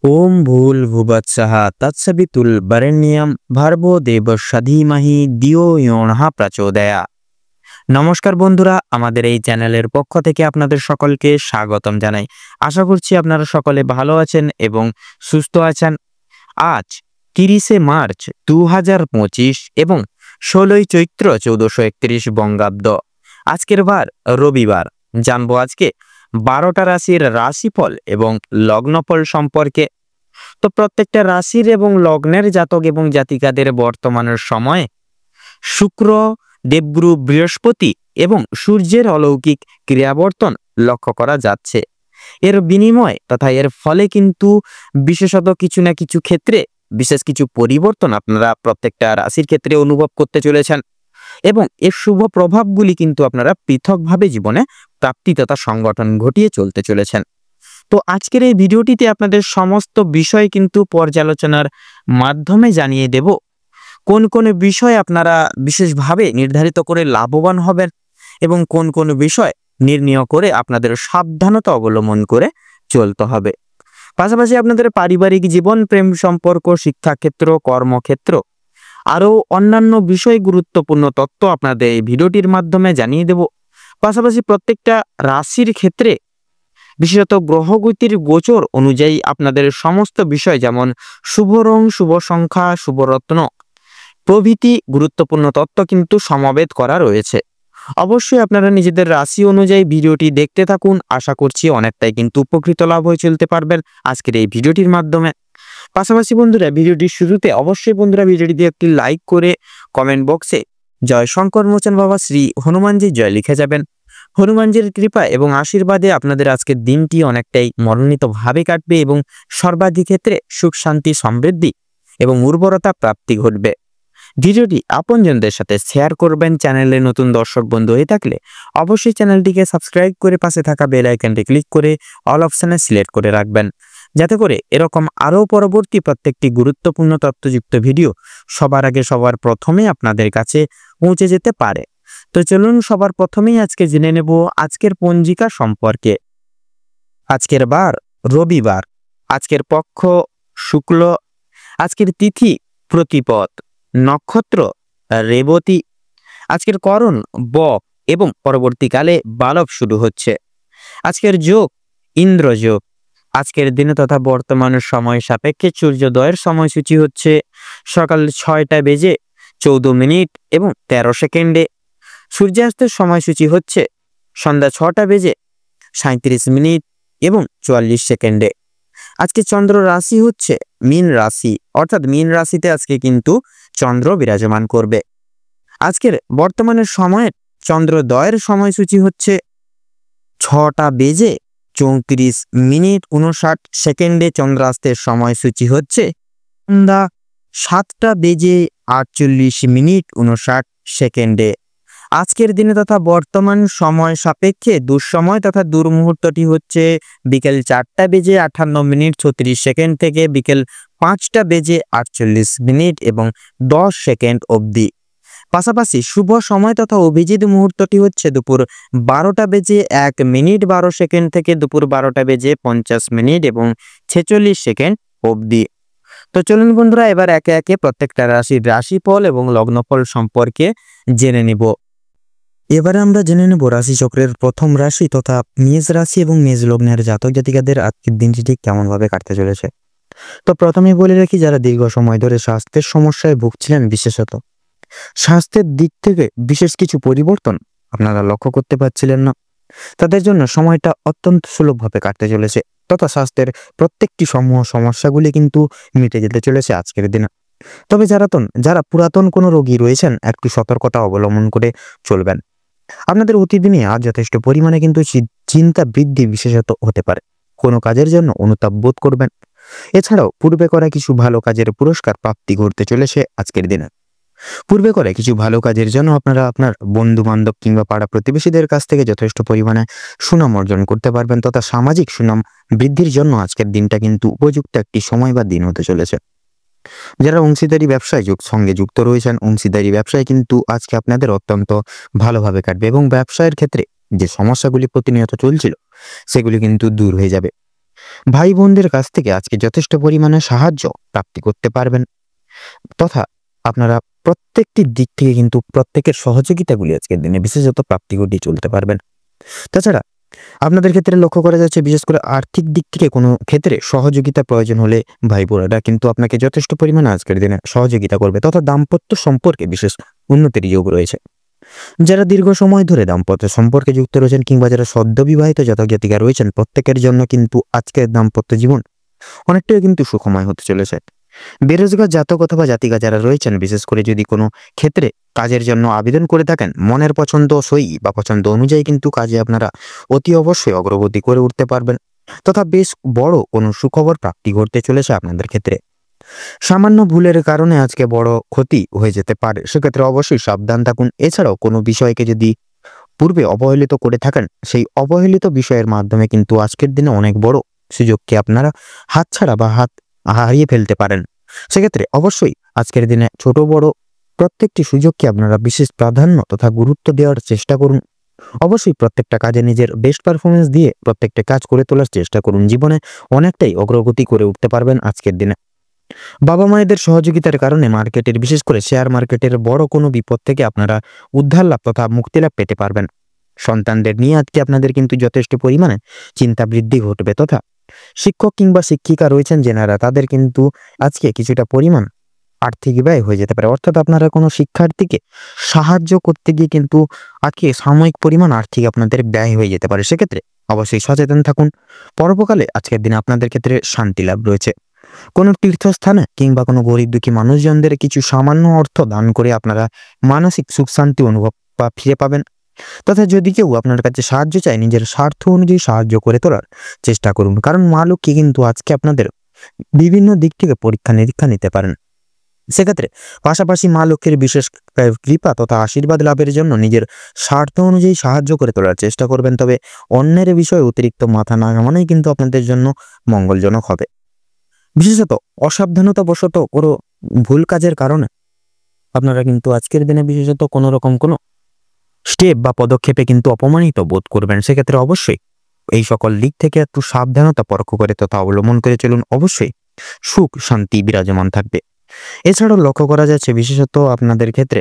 ওম ভূল ভুবৎসঃ তৎসবিতুল বরেণ্যম ভর্গো দেবস্য ধীমহি ধিয়ো ইয়ো নঃ প্রচোদয়াৎ। নমস্কার বন্ধুরা, আমাদের এই চ্যানেলের পক্ষ থেকে আপনাদের সকলকে স্বাগতম জানাই। আশা করছি আপনারা সকলে ভালো আছেন এবং সুস্থ আছেন। আজ 30শে মার্চ 2025 এবং 16ই চৈত্র 1431 বঙ্গাব্দ। আজকের বার রবিবার। জানবো আজকে 12টা রাশির রাশিফল এবং লগ্নফল সম্পর্কে। তো প্রত্যেকটা রাশির এবং লগ্নের জাতক এবং জাতিকাদের বর্তমানের সময়ে শুক্র, দেবগুরু বৃহস্পতি এবং সূর্যের অলৌকিক ক্রিয়াবর্তন লক্ষ্য করা যাচ্ছে। এর বিনিময় তথা এর ফলে কিন্তু বিশেষত কিছু না কিছু ক্ষেত্রে বিশেষ কিছু পরিবর্তন আপনারা প্রত্যেকটা রাশির ক্ষেত্রে অনুভব করতে চলেছেন এবং এর শুভ প্রভাবগুলি কিন্তু আপনারা পৃথকভাবে জীবনে প্রাপ্তি তথা সংগঠন ঘটিয়ে চলতে চলেছেন। তো আজকের এই ভিডিওটিতে আপনাদের সমস্ত বিষয় কিন্তু পর্যালোচনার মাধ্যমে জানিয়ে দেব কোন কোন বিষয় আপনারা বিশেষভাবে নির্ধারিত করে লাভবান হবেন এবং কোন কোন বিষয় নির্ণয় করে আপনাদের সাবধানতা অবলম্বন করে চলতে হবে। পাশাপাশি আপনাদের পারিবারিক জীবন, প্রেম সম্পর্ক, শিক্ষাক্ষেত্র, কর্মক্ষেত্র আরও অন্যান্য বিষয় গুরুত্বপূর্ণ তথ্য আপনাদের এই ভিডিওটির মাধ্যমে জানিয়ে দেব। পাশাপাশি প্রত্যেকটা রাশির ক্ষেত্রে বিশেষত গ্রহগতির গোচর অনুযায়ী আপনাদের সমস্ত বিষয় যেমন শুভ রং, শুভ সংখ্যা, শুভরত্ন প্রভৃতি গুরুত্বপূর্ণ তথ্য কিন্তু সমাবেত করা রয়েছে। অবশ্যই আপনারা নিজেদের রাশি অনুযায়ী ভিডিওটি দেখতে থাকুন। আশা করছি অনেকটাই কিন্তু উপকৃত লাভ হয়ে চলতে পারবেন আজকের এই ভিডিওটির মাধ্যমে। পাশাপাশি বন্ধুরা, ভিডিওটির শুরুতে অবশ্যই বন্ধুরা ভিডিওটিতে একটি লাইক করে কমেন্ট বক্সে জয় শঙ্কর মোচন বাবা শ্রী হনুমানজি জয় লিখে যাবেন। হনুমানজির কৃপা এবং আশীর্বাদে আপনাদের আজকের দিনটি অনেকটাই মনোনীতভাবে কাটবে এবং সর্বাধিক ক্ষেত্রে সুখ, শান্তি, সমৃদ্ধি এবং উর্বরতা প্রাপ্তি ঘটবে। ভিডিওটি আপনজনদের সাথে শেয়ার করবেন। চ্যানেলে নতুন দর্শক বন্ধু হয়ে থাকলে অবশ্যই চ্যানেলটিকে সাবস্ক্রাইব করে পাশে থাকা বেল আইকনটি ক্লিক করে অল অপশনে সিলেক্ট করে রাখবেন, যাতে করে এরকম আরও পরবর্তী প্রত্যেকটি গুরুত্বপূর্ণ তথ্যযুক্ত ভিডিও সবার আগে সবার প্রথমে আপনাদের কাছে পৌঁছে যেতে পারে। তো চলুন সবার প্রথমেই আজকে জেনে নেব আজকের পঞ্জিকা সম্পর্কে। আজকের বার রবিবার, আজকের পক্ষ শুক্ল, আজকের তিথি প্রতিপদ, নক্ষত্র রেবতী, আজকের করণ ব এবং পরবর্তীকালে বালব শুরু হচ্ছে। আজকের যোগ ইন্দ্রযোগ। আজকের দিনে তথা বর্তমান সময় সাপেক্ষে সূর্যোদয়ের সময়সূচি হচ্ছে সকাল 6টা বেজে 14 মিনিট এবং 13 সেকেন্ডে। সূর্যাস্তের সময়সূচি হচ্ছে সন্ধ্যা 6টা বেজে 37 মিনিট এবং 44 সেকেন্ডে। আজকে চন্দ্র রাশি হচ্ছে মীন রাশি, অর্থাৎ মীন রাশিতে আজকে কিন্তু চন্দ্র বিরাজমান করবে। আজকের বর্তমানের সময়ের চন্দ্রোদয়ের সময়সূচি হচ্ছে 6টা বেজে 34 মিনিট 59 সেকেন্ডে। চন্দ্রাস্তের সময়সূচি হচ্ছে সন্ধ্যা 7টা বেজে 48 মিনিট 59 সেকেন্ডে। আজকের দিনে তথা বর্তমান সময় সাপেক্ষে দুঃসময় তথা দুর্মুহূর্তটি হচ্ছে বিকেল 4টা বেজে 58 মিনিট 36 সেকেন্ড থেকে বিকেল 5টা বেজে 48 মিনিট এবং 10 সেকেন্ড অবধি। পাশাপাশি শুভ সময় তথা অভিজিৎ মুহূর্তটি হচ্ছে দুপুর 12টা বেজে 1 মিনিট 12 সেকেন্ড থেকে দুপুর 12টা বেজে 50 মিনিট এবং 46 সেকেন্ড অবধি। তো চলুন বন্ধুরা, এবার একে একে প্রত্যেকটা রাশির রাশিফল এবং লগ্নফল সম্পর্কে জেনে নিব। এবারে আমরা জেনে নেব রাশি চক্রের প্রথম রাশি তথা মেষ রাশি এবং মেষ লগ্নের জাতক জাতিকাদের আজকের দিনটি ঠিক কেমনভাবে কাটতে চলেছে। তো প্রথমেই বলে রাখি, যারা দীর্ঘ সময় ধরে স্বাস্থ্যের সমস্যায় ভুগছিলেন, বিশেষত স্বাস্থ্যের দিক থেকে বিশেষ কিছু পরিবর্তন আপনারা লক্ষ্য করতে পারছিলেন না, তাদের জন্য সময়টা অত্যন্ত সুলভভাবে কাটতে চলেছে তথা স্বাস্থ্যের প্রত্যেকটি সমূহ সমস্যাগুলি কিন্তু মিটে যেতে চলেছে আজকের দিনে। তবে যারা পুরাতন কোনো রোগী রয়েছেন, একটু সতর্কতা অবলম্বন করে চলবেন। আপনাদের প্রতিদিনই আজ যথেষ্ট পরিমাণে কিন্তু চিন্তা বৃদ্ধি বিশেষত হতে পারে। কোনো কাজের জন্য অনুতাপ বোধ করবেন। এছাড়াও পূর্বে করা কিছু ভালো কাজের পুরস্কার প্রাপ্তি ঘটতে চলেছে আজকের দিনে। পূর্বে করে কিছু ভালো কাজের জন্য আপনারা আপনার বন্ধু বান্ধব কিংবা পাড়া প্রতিবেশীদের কাছ থেকে যথেষ্ট পরিমাণে সুনাম অর্জন করতে পারবেন তথা সামাজিক সুনাম বৃদ্ধির জন্য আজকের দিনটা কিন্তু উপযুক্ত একটি সময় বা দিন হতে চলেছে। যারা অংশীদারি ব্যবসায় সঙ্গে যুক্ত রয়েছেন, অংশীদারি ব্যবসায় কিন্তু আজকে আপনাদের অত্যন্ত ভালোভাবে কাটবে এবং ব্যবসায়ের ক্ষেত্রে যে সমস্যাগুলি প্রতিনিয়ত চলছিল সেগুলি কিন্তু দূর হয়ে যাবে। ভাই বোনদের কাছ থেকে আজকে যথেষ্ট পরিমাণে সাহায্য প্রাপ্তি করতে পারবেন, তথা আপনারা প্রত্যেকটি দিক থেকে কিন্তু প্রত্যেকের সহযোগিতাগুলি আজকের দিনে বিশেষত প্রাপ্তি ঘটিয়ে চলতে পারবেন। তাছাড়া আপনাদের ক্ষেত্রে লক্ষ্য করা যাচ্ছে বিশেষ করে আর্থিক দিক থেকে কোনো ক্ষেত্রে সহযোগিতা প্রয়োজন হলে ভাই বোনেরা কিন্তু আপনাকে যথেষ্ট পরিমাণে আজকের দিনে সহযোগিতা করবে, তথা দাম্পত্য সম্পর্কে বিশেষ উন্নতির যোগ রয়েছে। যারা দীর্ঘ সময় ধরে দাম্পত্য সম্পর্কে যুক্ত রয়েছেন কিংবা যারা সদ্য বিবাহিত জাতক জাতিকা রয়েছেন, প্রত্যেকের জন্য কিন্তু আজকের দাম্পত্য জীবন অনেকটাই কিন্তু সুখময় হতে চলেছে। বেরোজগার জাতক অথবা জাতিকা যারা রয়েছেন, বিশেষ করে যদি কোনো ক্ষেত্রে কাজের জন্য আবেদন করে থাকেন, মনের পছন্দ সই বা পছন্দ অনুযায়ী কিন্তু কাজে আপনারা অতি অবশ্যই অগ্রগতি করে উঠতে পারবেন, তথা বেশ বড় কোনো সুখবর প্রাপ্তি ঘটতে চলেছে আপনাদের ক্ষেত্রে। সামান্য ভুলের কারণে আজকে বড় ক্ষতি হয়ে যেতে পারে, সেক্ষেত্রে অবশ্যই সাবধান থাকুন। এছাড়াও কোনো বিষয়কে যদি পূর্বে অবহেলিত করে থাকেন, সেই অবহেলিত বিষয়ের মাধ্যমে কিন্তু আজকের দিনে অনেক বড় সুযোগকে আপনারা হাতছাড়া বা হাত হারিয়ে ফেলতে পারেন। সেক্ষেত্রে অবশ্যই আজকের দিনে ছোট বড় প্রত্যেকটি সুযোগকে আপনারা বিশেষ প্রাধান্য তথা গুরুত্ব দেওয়ার চেষ্টা করুন। অবশ্যই প্রত্যেকটা কাজে নিজের বেস্ট পারফরমেন্স দিয়ে প্রত্যেকটা কাজ করে তোলার চেষ্টা করুন। জীবনে অনেকটাই অগ্রগতি করে উঠতে পারবেন আজকের দিনে। বাবা মায়েদের সহযোগিতার কারণে মার্কেটের বিশেষ করে শেয়ার মার্কেটের বড় কোনো বিপদ থেকে আপনারা উদ্ধার লাভ তথা মুক্তিলাভ পেতে পারবেন। সন্তানদের নিয়ে আজকে আপনাদের কিন্তু যথেষ্ট পরিমাণে চিন্তা বৃদ্ধি ঘটবে, তথা শিক্ষক কিংবা শিক্ষিকা রয়েছেন যেনারা, তাদের কিন্তু আজকে কিছুটা পরিমাণ আর্থিক ব্যয় হয়ে যেতে পারে, অর্থাৎ আপনারা কোনো শিক্ষার্থীকে সাহায্য করতে গিয়ে কিন্তু আজকে সাময়িক পরিমাণ আর্থিক আপনাদের ব্যয় হয়ে যেতে পারে। সেক্ষেত্রে অবশ্যই সচেতন থাকুন। পরোপকালে আজকের দিনে আপনাদের ক্ষেত্রে শান্তি লাভ রয়েছে। কোনো তীর্থস্থানে কিংবা কোনো গরিব দুঃখী মানুষজনদের কিছু সামান্য অর্থ দান করে আপনারা মানসিক সুখ শান্তি অনুভব বা ফিরে পাবেন, তথা যদি কেউ আপনার কাছে সাহায্য চায়, নিজের স্বার্থ অনুযায়ী সাহায্য করে তোলার চেষ্টা করুন, কারণ মা লক্ষ্মী কিন্তু আজকে আপনাদের বিভিন্ন দিক থেকে পরীক্ষা নিরীক্ষা নিতে পারেন। সেক্ষেত্রে পাশাপাশি মা লক্ষ্মীর বিশেষ কৃপা তথা আশীর্বাদ লাভের জন্য নিজের স্বার্থ অনুযায়ী সাহায্য করে তোলার চেষ্টা করবেন, তবে অন্যের বিষয়ে অতিরিক্ত মাথা না ঘামানোই কিন্তু আপনাদের জন্য মঙ্গলজনক হবে। বিশেষত অসাবধানতাবশত কোনো ভুল কাজের কারণে আপনারা কিন্তু আজকের দিনে বিশেষত কোনো রকম কোনো স্টেপ বা পদক্ষেপে কিন্তু অপমানিত বোধ করবেন। সেক্ষেত্রে অবশ্যই এই সকল দিক থেকে একটু সাবধানতা পরখ করে তথা অবলম্বন করে চলুন, অবশ্যই সুখ শান্তি বিরাজমান থাকবে। এছাড়াও লক্ষ্য করা যাচ্ছে বিশেষত আপনাদের ক্ষেত্রে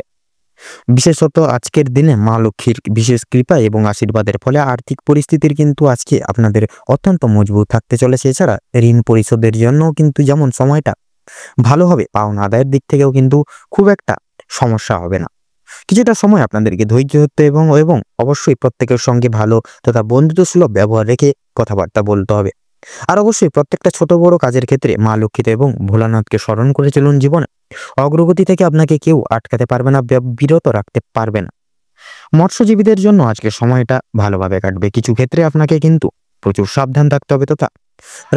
বিশেষত আজকের দিনে মা লক্ষ্মীর বিশেষ কৃপা এবং আশীর্বাদের ফলে আর্থিক পরিস্থিতির কিন্তু আজকে আপনাদের অত্যন্ত মজবুত থাকতে চলেছে। এছাড়া ঋণ পরিশোধের জন্য কিন্তু যেমন সময়টা ভালো হবে, পাওনা আদায়ের দিক থেকেও কিন্তু খুব একটা সমস্যা হবে না। কিছুটা সময় আপনাদেরকে ধৈর্য ধরতে এবং এবং অবশ্যই প্রত্যেকের সঙ্গে ভালো তথা বন্ধুত্বসুলভ ব্যবহার রেখে কথাবার্তা বলতে হবে। আর অবশ্যই প্রত্যেকটা ছোট বড় কাজের ক্ষেত্রে মা লক্ষ্মীতে এবং ভোলানাথকে স্মরণ করে চলুন। জীবনে অগ্রগতি থেকে আপনাকে কেউ আটকাতে পারবে না, বিরত রাখতে পারবে না। মৎস্যজীবীদের জন্য আজকে সময়টা ভালোভাবে কাটবে। কিছু ক্ষেত্রে আপনাকে কিন্তু প্রচুর সাবধান থাকতে হবে, তথা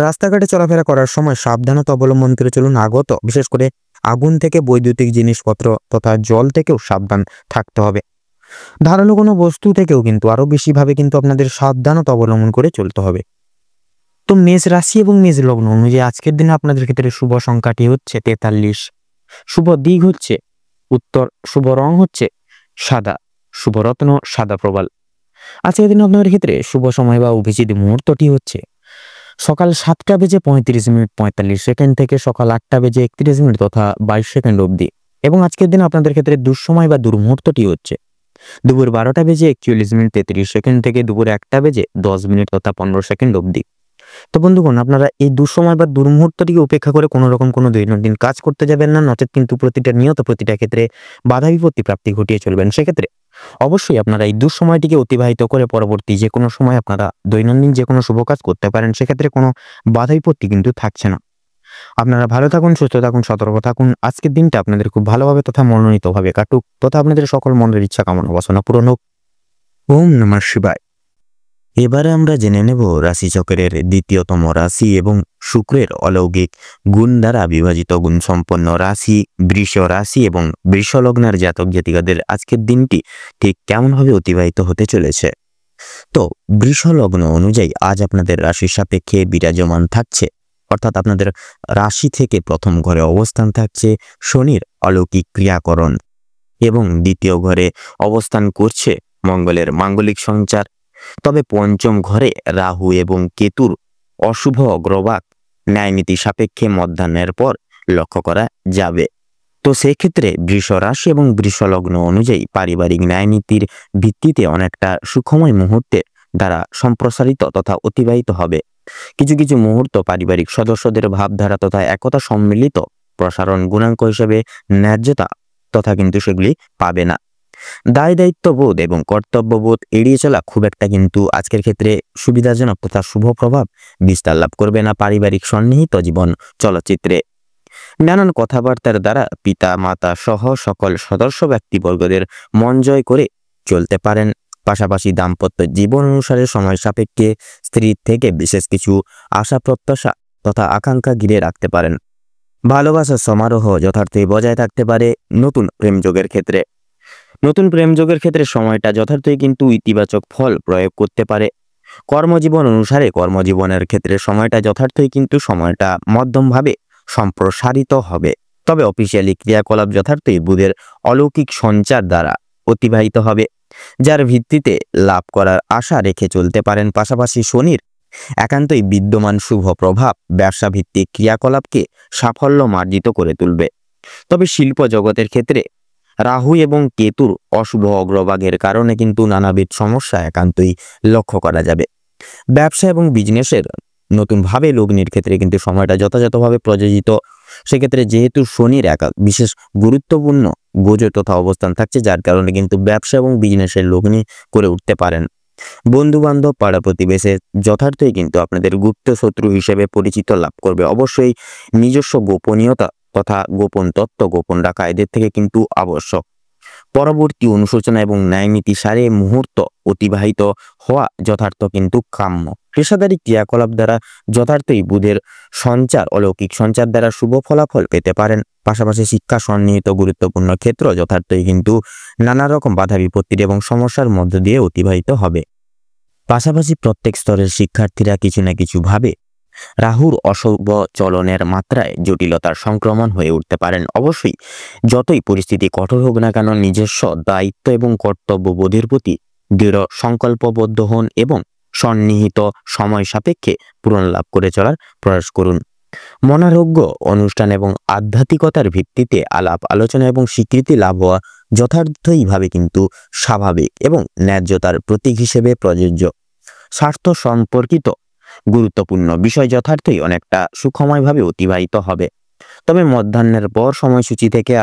রাস্তাঘাটে চলাফেরা করার সময় সাবধানতা অবলম্বন করে চলুন। বিশেষ করে আগুন থেকে বৈদ্যুতিক জিনিসপত্র তথা জল থেকেও সাবধান থাকতে হবে। ধারালো কোনো বস্তু থেকেও কিন্তু আরো বেশিভাবে কিন্তু আপনাদের সাবধানতা অবলম্বন করে চলতে হবে। তো মেষ রাশি এবং মেষ লগ্ন অনুযায়ী আজকের দিনে আপনাদের ক্ষেত্রে শুভ সংখ্যাটি হচ্ছে 43, শুভ দিক হচ্ছে উত্তর, শুভ রং হচ্ছে সাদা, শুভ রত্ন সাদা প্রবাল। আজকের দিনে আপনাদের ক্ষেত্রে শুভ সময় বা অভিজিৎ মুহূর্তটি হচ্ছে সকাল 7:45 থেকে সকাল 8:31 তথা 22 অবধি, এবং আজকের দিনে আপনাদের ক্ষেত্রে দুঃসময় বা দুর্মুহূর্তটি হচ্ছে দুপুর 12:41 থেকে দুপুর 1:10 তথা 15 অবধি। তো বন্ধুগণ, আপনারা এই দুঃসময় বা দুর্মুহূর্তটিকে উপেক্ষা করে কোনো রকম কোনো দৈনন্দিন কাজ করতে যাবেন না, নচেত কিন্তু প্রতিটা ক্ষেত্রে বাধা বিপত্তি প্রাপ্তি ঘটিয়ে চলবেন। সেক্ষেত্রে অবশ্যই আপনারা এই দুঃসময়টিকে অতিবাহিত করে পরবর্তী যে কোনো সময় আপনারা দৈনন্দিন যে কোনো শুভ কাজ করতে পারেন, সেক্ষেত্রে কোনো বাধা বিপত্তি কিন্তু থাকছে না। আপনারা ভালো থাকুন, সুস্থ থাকুন, সতর্ক থাকুন। আজকের দিনটা আপনাদের খুব ভালোভাবে তথা মনোনীতভাবে কাটুক, তথা আপনাদের সকল মনের ইচ্ছা কামনা বাসনা পূরণ হোক। ওম নমঃ শিবায়। এবারে আমরা জেনে নেব রাশিচক্রের দ্বিতীয়তম রাশি এবং শুক্রের অলৌকিক গুণ দ্বারা বিভাজিত গুণ সম্পন্ন রাশি বৃষ রাশি এবং বৃষ লগ্নের জাতক জাতিকাদের আজকের দিনটি ঠিক কেমনভাবে অতিবাহিত হতে চলেছে। তো বৃষ লগ্ন অনুযায়ী আজ আপনাদের রাশির সাপেক্ষে বিরাজমান থাকছে, অর্থাৎ আপনাদের রাশি থেকে প্রথম ঘরে অবস্থান থাকছে শনির অলৌকিক ক্রিয়াকরণ, এবং দ্বিতীয় ঘরে অবস্থান করছে মঙ্গলের মাঙ্গলিক সঞ্চার। তবে পঞ্চম ঘরে রাহু এবং কেতুর অশুভ অগ্রভাগ ন্যায়নীতি সাপেক্ষে মধ্যাহ্নের পর লক্ষ্য করা যাবে। তো সেক্ষেত্রে বৃষ রাশি এবং বৃষ লগ্ন অনুযায়ী পারিবারিক ন্যায়নীতির ভিত্তিতে অনেকটা সুখময় মুহূর্তের দ্বারা সম্প্রসারিত তথা অতিবাহিত হবে। কিছু কিছু মুহূর্ত পারিবারিক সদস্যদের ভাবধারা তথা একতা সম্মিলিত প্রসারণ গুণাঙ্ক হিসেবে ন্যায্যতা তথা কিন্তু সেগুলি পাবে না। দায় দায়িত্ববোধ এবং কর্তব্যবোধ এড়িয়ে চলা খুব একটা কিন্তু আজকের ক্ষেত্রে সুবিধাজনক তথা শুভ প্রভাব বিস্তার লাভ করবে না পারিবারিক সন্নিহিত জীবন চলচ্চিত্রে। নানান কথাবার্তার দ্বারা পিতা মাতা সহ সকল সদস্য ব্যক্তিবর্গদের মন জয় করে চলতে পারেন। পাশাপাশি দাম্পত্য জীবন অনুসারে সময় সাপেক্ষে স্ত্রীর থেকে বিশেষ কিছু আশা প্রত্যাশা তথা আকাঙ্ক্ষা ঘিরে রাখতে পারেন। ভালোবাসার সমারোহ যথার্থই বজায় থাকতে পারে। নতুন প্রেমযোগের ক্ষেত্রে সময়টা যথার্থই কিন্তু ইতিবাচক ফল প্রয়োগ করতে পারে। কর্মজীবন অনুসারে কর্মজীবনের ক্ষেত্রে সময়টা যথার্থই কিন্তু সময়টা মধ্যমভাবে সম্প্রসারিত হবে। তবে অফিসিয়ালি ক্রিয়াকলাপ যথার্থই বুধের অলৌকিক সঞ্চার দ্বারা অতিবাহিত হবে, যার ভিত্তিতে লাভ করার আশা রেখে চলতে পারেন। পাশাপাশি শনির একান্তই বিদ্যমান শুভ প্রভাব ব্যবসা ভিত্তিক ক্রিয়াকলাপকে সাফল্য মার্জিত করে তুলবে। তবে শিল্প জগতের ক্ষেত্রে রাহু এবং কেতুর অশুভ অগ্রভাগের কারণে কিন্তু নানাবিধ সমস্যা একান্তই লক্ষ্য করা যাবে। ব্যবসা এবং বিজনেসের নতুনভাবে লগ্নির ক্ষেত্রে কিন্তু সময়টা যথাযথভাবে প্রযোজিত। সেক্ষেত্রে যেহেতু শনির বিশেষ গুরুত্বপূর্ণ গোচর তথা অবস্থান থাকছে, যার কারণে কিন্তু ব্যবসা এবং বিজনেসের লগ্নি করে উঠতে পারেন। বন্ধু বান্ধব পাড়া প্রতিবেশে যথার্থই কিন্তু আপনাদের গুপ্ত শত্রু হিসেবে পরিচিত লাভ করবে। অবশ্যই নিজস্ব গোপনীয়তা তথা গোপন তত্ত্ব গোপন রাখা এদের থেকে কিন্তু আবশ্যক। পরবর্তী অনুশোচনা এবং ন্যায়নীতি সারে মুহূর্ত অতিবাহিত হওয়া যথার্থ কিন্তু কাম্য। পেশাদারী ক্রিয়াকলাপ দ্বারা যথার্থই বুধের সঞ্চার অলৌকিক সঞ্চার দ্বারা শুভ ফলাফল পেতে পারেন। পাশাপাশি শিক্ষা সন্নিহিত গুরুত্বপূর্ণ ক্ষেত্র যথার্থই কিন্তু নানা রকম বাধা বিপত্তির এবং সমস্যার মধ্য দিয়ে অতিবাহিত হবে। পাশাপাশি প্রত্যেক স্তরের শিক্ষার্থীরা কিছু না কিছু ভাবে রাহুর অশুভ চলনের মাত্রায় জটিলতার সংক্রমণ হয়ে উঠতে পারেন। অবশ্যই যতই পরিস্থিতি কঠোর হোক না কেন নিজস্ব দায়িত্ব এবং কর্তব্যবোধের প্রতি দৃঢ় সংকল্পবদ্ধ হন এবং সন্নিহিত সময় সাপেক্ষে পূরণ লাভ করে চলার প্রয়াস করুন। মনারোগ্য অনুষ্ঠান এবং আধ্যাত্মিকতার ভিত্তিতে আলাপ আলোচনা এবং স্বীকৃতি লাভ হওয়া যথার্থইভাবে কিন্তু স্বাভাবিক এবং ন্যায্যতার প্রতীক হিসেবে প্রযোজ্য। স্বার্থ সম্পর্কিত গুরুত্বপূর্ণ বিষয় যথার্থই অনেকটা সুখময়ভাবে অতিবাহিত হবে। তবে মধ্যাহ্নের পর সময়সূচি থেকে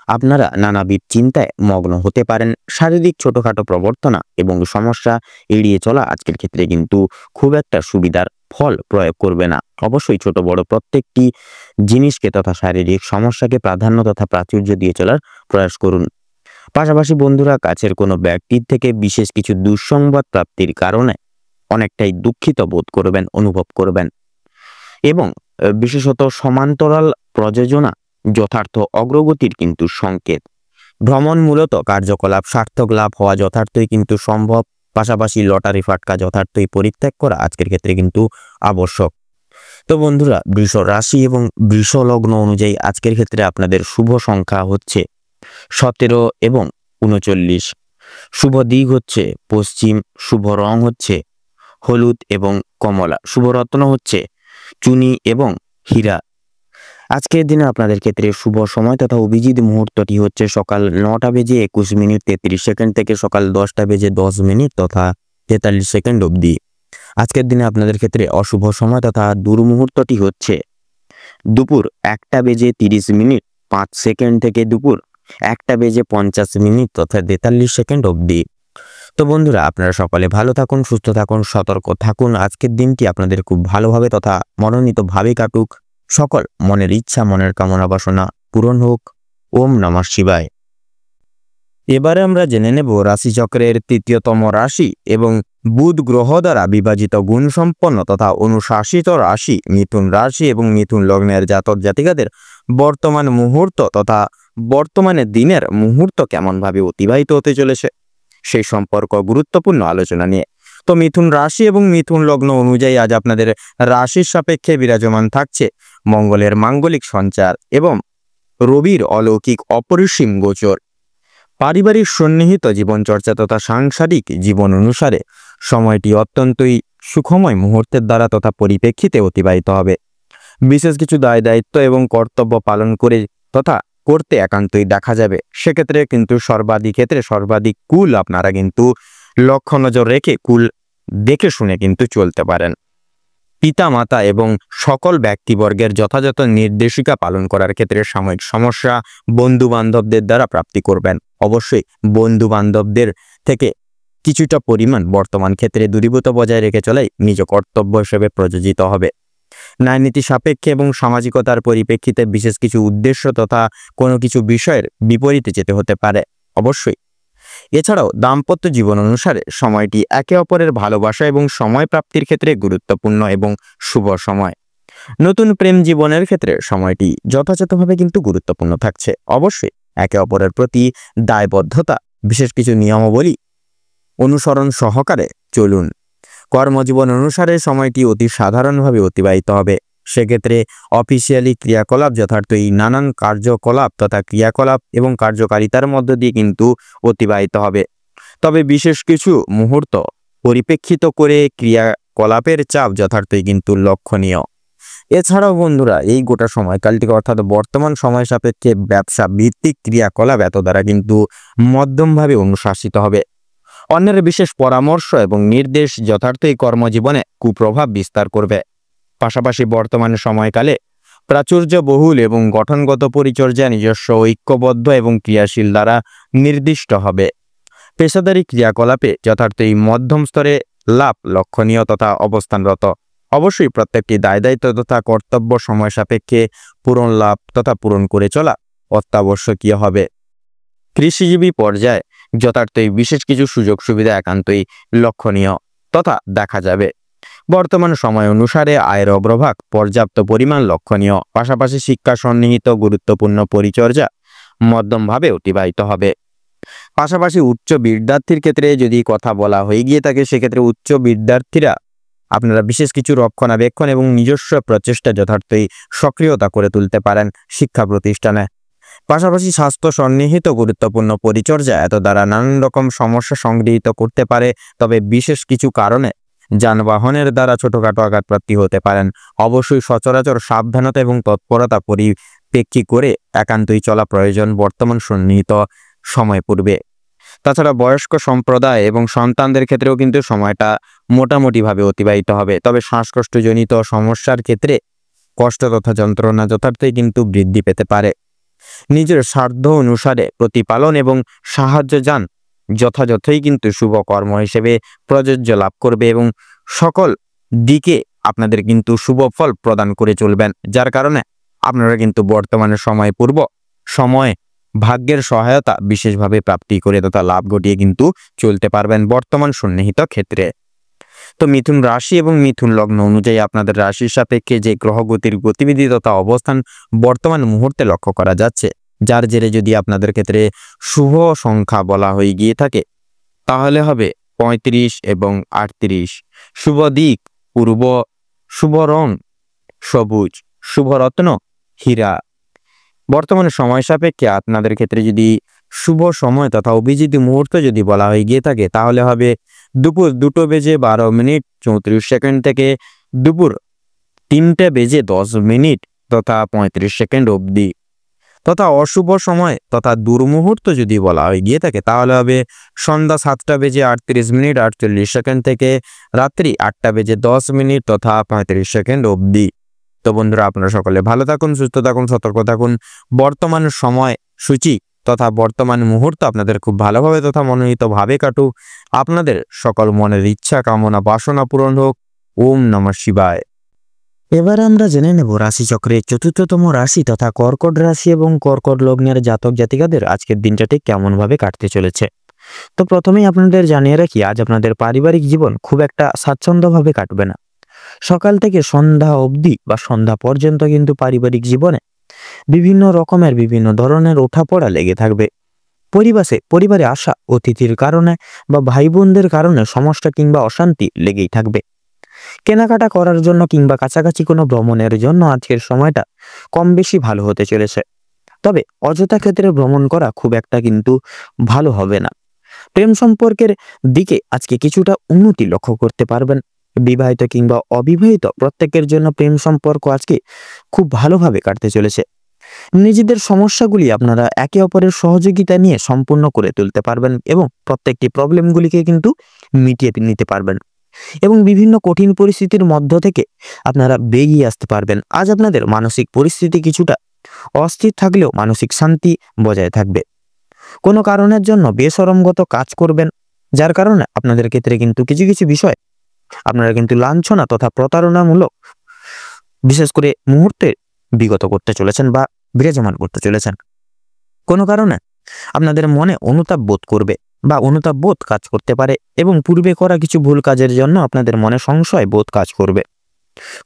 আপনারা নানাবিধ চিন্তায় মগ্ন হতে পারেন। শারীরিক ছোটখাটো প্রবর্তনা এবং সমস্যা এড়িয়ে চলা আজকের ক্ষেত্রে কিন্তু খুব একটা সুবিধার ফল প্রয়োগ করবে না। অবশ্যই ছোট বড় প্রত্যেকটি জিনিসকে তথা শারীরিক সমস্যাকে প্রাধান্য তথা প্রাচুর্য দিয়ে চলার প্রয়াস করুন। পাশাপাশি বন্ধুরা, কাছের কোনো ব্যক্তির থেকে বিশেষ কিছু দুঃসংবাদ প্রাপ্তির কারণে অনেকটাই দুঃখিত বোধ করবেন, অনুভব করবেন এবং বিশেষত সমান্তরাল প্রযোজনা যথার্থ অগ্রগতির কিন্তু সংকেত। ভ্রমণ মূলত কার্যকলাপ সার্থক লাভ হওয়া যথার্থই কিন্তু সম্ভব। পাশাপাশি লটারি ফাটকা যথার্থই পরিত্যাগ করা আজকের ক্ষেত্রে কিন্তু আবশ্যক। তো বন্ধুরা, বৃষ রাশি এবং বৃষ লগ্ন অনুযায়ী আজকের ক্ষেত্রে আপনাদের শুভ সংখ্যা হচ্ছে 17 এবং 39। শুভ দিক হচ্ছে পশ্চিম। শুভ রং হচ্ছে হলুদ এবং কমলা। শুভ রত্ন হচ্ছে চুনি এবং হীরা। আজকের দিনে আপনাদের ক্ষেত্রে শুভ সময় তথা অভিজিৎ মুহূর্তটি হচ্ছে সকাল 9টা বেজে 21 মিনিট 33 সেকেন্ড থেকে সকাল 10টা বেজে 10 মিনিট তথা 43 সেকেন্ড অবধি। আজকের দিনে আপনাদের ক্ষেত্রে অশুভ সময় তথা দুর্মুহূর্তটি হচ্ছে দুপুর 1টা বেজে 30 মিনিট 5 সেকেন্ড থেকে দুপুর 1টা বেজে 50 মিনিট তথা 43 সেকেন্ড অবধি। তো বন্ধুরা, আপনারা সকলে ভালো থাকুন, সুস্থ থাকুন, সতর্ক থাকুন। আজকের দিনটি আপনাদের খুব ভালোভাবে তথা মনোনীতভাবে কাটুক। সকল মনের ইচ্ছা মনের কামনা বাসনা পূরণ হোক। ওম নমঃ শিবায়। এবারে আমরা জেনে নেব রাশিচক্রের তৃতীয়তম রাশি এবং বুধ গ্রহ দ্বারা বিভাজিত গুণসম্পন্ন তথা অনুশাসিত রাশি মিথুন রাশি এবং মিথুন লগ্নের জাতক জাতিকাদের বর্তমান মুহূর্ত তথা বর্তমানে দিনের মুহূর্ত কেমনভাবে অতিবাহিত হতে চলেছে সেই সম্পর্ক গুরুত্বপূর্ণ আলোচনা নিয়ে। তো মিথুন রাশি এবং মিথুন লগ্ন অনুযায়ী আজ আপনাদের রাশির সাপেক্ষে বিরাজমান থাকছে মঙ্গলের মাঙ্গলিক সঞ্চার এবং রবির অলৌকিক অপরিসীম গোচর। পারিবারিক সন্নিহিত জীবনচর্চা তথা সাংসারিক জীবন অনুসারে সময়টি অত্যন্তই সুখময় মুহূর্তের দ্বারা তথা পরিপ্রেক্ষিতে অতিবাহিত হবে। বিশেষ কিছু দায় দায়িত্ব এবং কর্তব্য পালন করে তথা করতে একান্তই দেখা যাবে। সেক্ষেত্রে কিন্তু সর্বাধিক কুল আপনারা কিন্তু লক্ষ্য নজর রেখে কুল দেখে শুনে কিন্তু চলতে পারেন। পিতা মাতা এবং সকল ব্যক্তিবর্গের যথাযথ নির্দেশিকা পালন করার ক্ষেত্রে সাময়িক সমস্যা বন্ধু বান্ধবদের দ্বারা প্রাপ্তি করবেন। অবশ্যই বন্ধু বান্ধবদের থেকে কিছুটা পরিমাণ বর্তমান ক্ষেত্রে দূরীভূত বজায় রেখে চলাই নিজ কর্তব্য হিসেবে প্রযোজিত হবে। ন্যায়নীতি সাপেক্ষে এবং সামাজিকতার পরিপ্রেক্ষিতে বিশেষ কিছু উদ্দেশ্য তথা কোনো কিছু বিষয়ের বিপরীতে যেতে হতে পারে। অবশ্যই এছাড়াও দাম্পত্য জীবন অনুসারে সময়টি একে অপরের ভালোবাসা এবং সময় প্রাপ্তির ক্ষেত্রে গুরুত্বপূর্ণ এবং শুভ সময়। নতুন প্রেম জীবনের ক্ষেত্রে সময়টি যথাযথভাবে কিন্তু গুরুত্বপূর্ণ থাকছে। অবশ্যই একে অপরের প্রতি দায়বদ্ধতা বিশেষ কিছু নিয়মাবলী অনুসরণ সহকারে চলুন। কর্মজীবন অনুসারে সময়টি অতি সাধারণভাবে অতিবাহিত হবে। সেক্ষেত্রে অফিসিয়ালি ক্রিয়াকলাপ যথার্থই নানান কার্যকলাপ তথা ক্রিয়াকলাপ এবং কার্যকারিতার মধ্য দিয়ে কিন্তু অতিবাহিত হবে। তবে বিশেষ কিছু মুহূর্ত পরিপ্রেক্ষিত করে ক্রিয়াকলাপের চাপ যথার্থই কিন্তু লক্ষণীয়। এছাড়াও বন্ধুরা এই গোটা সময়কালটিকে অর্থাৎ বর্তমান সময় সাপেক্ষে ব্যবসা ভিত্তিক ক্রিয়াকলাপ এত দ্বারা কিন্তু মধ্যমভাবে অনুশাসিত হবে। অন্যের বিশেষ পরামর্শ এবং নির্দেশ যথার্থই কর্মজীবনে কুপ্রভাব বিস্তার করবে। পাশাপাশি বর্তমান সময়কালে প্রাচুর্য বহুল এবং গঠনগত পরিচর্যা নিজস্ব ঐক্যবদ্ধ এবং ক্রিয়াশীল দ্বারা নির্দিষ্ট হবে। পেশাদারী ক্রিয়াকলাপে যথার্থই মধ্যম স্তরে লাভ লক্ষণীয় তথা অবস্থানরত। অবশ্যই প্রত্যেকটি দায়িত্ব তথা কর্তব্য সময় সাপেক্ষে লাভ তথা পূরণ করে চলা অত্যাবশ্যকীয় হবে। কৃষিজীবী পর্যায়ে যথার্থই বিশেষ কিছু সুযোগ সুবিধা একান্তই লক্ষণীয় তথা দেখা যাবে। বর্তমান সময় অনুসারে আয়ের অগ্রভাগ পর্যাপ্ত পরিমাণ লক্ষণীয়। পাশাপাশি শিক্ষা সন্নিহিত গুরুত্বপূর্ণ পরিচর্যা মধ্যমভাবে অতিবাহিত হবে। পাশাপাশি উচ্চ বিদ্যার্থীর ক্ষেত্রে যদি কথা বলা হয়ে গিয়ে থাকে, সেক্ষেত্রে উচ্চ বিদ্যার্থীরা আপনারা বিশেষ কিছু রক্ষণাবেক্ষণ এবং নিজস্ব প্রচেষ্টা যথার্থই সক্রিয়তা করে তুলতে পারেন শিক্ষা প্রতিষ্ঠানে। পাশাপাশি স্বাস্থ্য সন্নিহিত গুরুত্বপূর্ণ পরিচর্যা এত দ্বারা নানান রকম সমস্যা সংগৃহীত করতে পারে। তবে বিশেষ কিছু কারণে যানবাহনের দ্বারা ছোটখাটো আঘাতপ্রাপ্তি হতে পারেন। অবশ্যই সচরাচর সাবধানতা এবং তৎপরতা পরিপ্রেক্ষী করে একান্তই চলা প্রয়োজন বর্তমান সন্নিহিত সময় পূর্বে। তাছাড়া বয়স্ক সম্প্রদায় এবং সন্তানদের ক্ষেত্রেও কিন্তু সময়টা মোটামুটিভাবে অতিবাহিত হবে। তবে শ্বাসকষ্টজনিত সমস্যার ক্ষেত্রে কষ্ট তথা যন্ত্রণা যথার্থই কিন্তু বৃদ্ধি পেতে পারে। নিজের স্বার্থ অনুসারে প্রতিপালন এবং সাহায্য যান যথাযথই কিন্তু শুভ কর্ম হিসেবে প্রযোজ্য লাভ করবে এবং সকল দিকে আপনাদের কিন্তু শুভ ফল প্রদান করে চলবেন, যার কারণে আপনারা কিন্তু বর্তমানে সময় ভাগ্যের সহায়তা বিশেষভাবে প্রাপ্তি করে তথা লাভ ঘটিয়ে কিন্তু চলতে পারবেন বর্তমান সন্নিহিত ক্ষেত্রে। তো মিথুন রাশি এবং মিথুন লগ্ন অনুযায়ী আপনাদের রাশির সাপেক্ষে যে গ্রহগতির গতিবিধি তথা অবস্থান বর্তমান মুহূর্তে লক্ষ্য করা যাচ্ছে, যার জেরে যদি আপনাদের ক্ষেত্রে শুভ সংখ্যা বলা হয়ে গিয়ে থাকে তাহলে হবে 35 এবং 38। শুভ দিক পূর্ব, শুভ রং সবুজ, শুভ রত্ন হীরা। বর্তমানে সময় সাপেক্ষে আপনাদের ক্ষেত্রে যদি শুভ সময় তথা অভিজিৎ মুহূর্ত যদি বলা হয়ে গিয়ে থাকে তাহলে হবে দুপুর 2:12:34 থেকে দুপুর 3:10 তথা 35 অবধি। তথা অশুভ সময় তথা দুর্মুহূর্ত যদি বলা হয়ে গিয়ে থাকে তাহলে হবে সন্ধ্যা 7:38 থেকে রাত্রি 8:10 তথা 35 অবধি। তো বন্ধুরা, আপনারা সকলে ভালো থাকুন, সুস্থ থাকুন, সতর্ক থাকুন। বর্তমান সময় সূচি তথা বর্তমান মুহূর্ত আপনাদের খুব ভালোভাবে তথা মনোনীতভাবে কাটুক। আপনাদের সকল মনের ইচ্ছা কামনা বাসনা পূরণ হোক। ওম নমঃ শিবায়। এবার আমরা জেনে নেব রাশিচক্রের চতুর্থতম রাশি তথা কর্কট রাশি এবং কর্কট লগ্নের জাতক জাতিকাদের আজকের দিনটা ঠিক কেমন ভাবে কাটতে চলেছে। তো প্রথমেই আপনাদের জানিয়ে রাখি, আজ আপনাদের পারিবারিক জীবন খুব একটা স্বাচ্ছন্দ্যভাবে কাটবে না। সকাল থেকে সন্ধ্যা অবধি বা সন্ধ্যা পর্যন্ত কিন্তু পারিবারিক জীবনে বিভিন্ন রকমের বিভিন্ন ধরনের ওঠাপড়া লেগে থাকবে। পরিবারে আসা অতিথির কারণে বা ভাই বোনদের কারণে সমস্যা কিংবা অশান্তি লেগেই থাকবে। কেনাকাটা করার জন্য কিংবা কাছাকাছি কোনো ভ্রমণের জন্য আজকের সময়টা কম বেশি ভালো হতে চলেছে। তবে অযথা ক্ষেত্রে ভ্রমণ করা খুব একটা কিন্তু ভালো হবে না। প্রেম সম্পর্কের দিকে আজকে কিছুটা উন্নতি লক্ষ্য করতে পারবেন। বিবাহিত কিংবা অবিবাহিত প্রত্যেকের জন্য প্রেম সম্পর্ক আজকে খুব ভালোভাবে কাটতে চলেছে। নিজেদের সমস্যাগুলি আপনারা একে অপরের সহযোগিতা নিয়ে সম্পূর্ণ করে তুলতে পারবেন এবং প্রত্যেকটি প্রবলেমগুলিকে কিন্তু মিটিয়ে নিতে পারবেন এবং বিভিন্ন কঠিন পরিস্থিতির মধ্য থেকে আপনারা বেরিয়ে আসতে পারবেন। আজ আপনাদের মানসিক পরিস্থিতি কিছুটা অস্থির থাকলেও মানসিক শান্তি বজায় থাকবে। কোনো কারণের জন্য বেশরমগত কাজ করবেন, যার কারণে আপনাদের ক্ষেত্রে কিন্তু কিছু কিছু বিষয় আপনারা কিন্তু লাঞ্ছনা তথা প্রতারণামূলক বিশেষ করে মুহূর্তে বিগত করতে চলেছেন বা বিরাজমান করতে চলেছেন। কোনো কারণে আপনাদের মনে অনুতাপ বোধ করবে বা অনুতাপ বোধ কাজ করতে পারে এবং পূর্বে করা কিছু ভুল কাজের জন্য আপনাদের মনে সংশয় বোধ কাজ করবে।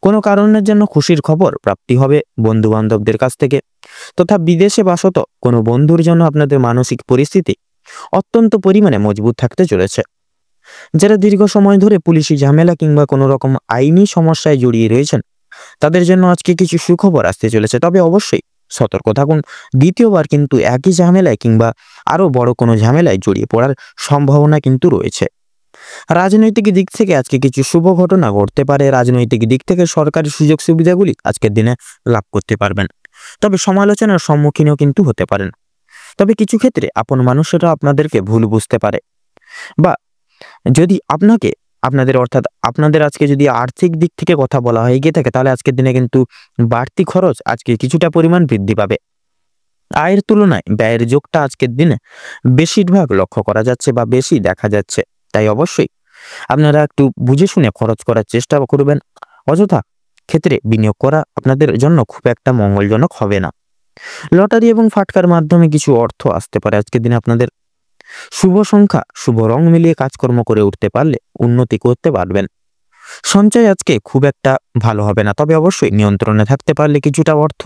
কোনো কারণের জন্য খুশির খবর প্রাপ্তি হবে বন্ধু বান্ধবদের কাছ থেকে তথা বিদেশে বাসত কোনো বন্ধুর জন্য আপনাদের মানসিক পরিস্থিতি অত্যন্ত পরিমাণে মজবুত থাকতে চলেছে। যারা দীর্ঘ সময় ধরে পুলিশি ঝামেলা কিংবা কোনো রকম আইনি সমস্যায় জড়িয়ে রয়েছেন তাদের জন্য আজকে কিছু সুখবর আসতে চলেছে, তবে অবশ্যই সতর্ক থাকুন। দ্বিতীয়বার কিন্তু একই ঝামেলায় কিংবা আরো বড় কোনো ঝামেলায় জড়িয়ে পড়ার সম্ভাবনা কিন্তু রয়েছে। রাজনৈতিক দিক থেকে আজকে কিছু শুভ ঘটনা ঘটতে পারে। রাজনৈতিক দিক থেকে সরকারি সুযোগ সুবিধাগুলি আজকের দিনে লাভ করতে পারবেন, তবে সমালোচনার সম্মুখীনও কিন্তু হতে পারেন। তবে কিছু ক্ষেত্রে আপন মানুষেরা আপনাদেরকে ভুল বুঝতে পারে বা যদি আপনাদের আজকে যদি আর্থিক দিক থেকে কথা বলা হয়ে গিয়ে থাকে তাহলে আজকের দিনে কিন্তু বাড়তি খরচ আজকে কিছুটা পরিমাণ বৃদ্ধি পাবে। আয়ের তুলনায় ব্যয়ের যোগটা আজকের দিনে বেশিরভাগ লক্ষ্য করা যাচ্ছে বা বেশি দেখা যাচ্ছে। তাই অবশ্যই আপনারা একটু বুঝে শুনে খরচ করার চেষ্টা করবেন। অযথা ক্ষেত্রে বিনিয়োগ করা আপনাদের জন্য খুব একটা মঙ্গলজনক হবে না। লটারি এবং ফাটকার মাধ্যমে কিছু অর্থ আসতে পারে আজকের দিনে। আপনাদের শুভ সংখ্যা শুভ রং মিলিয়ে কাজকর্ম করে উঠতে পারলে উন্নতি করতে পারবেন। সঞ্চয় আজকে খুব একটা ভালো হবে না, তবে অবশ্যই নিয়ন্ত্রণে থাকতে পারলে কিছুটা অর্থ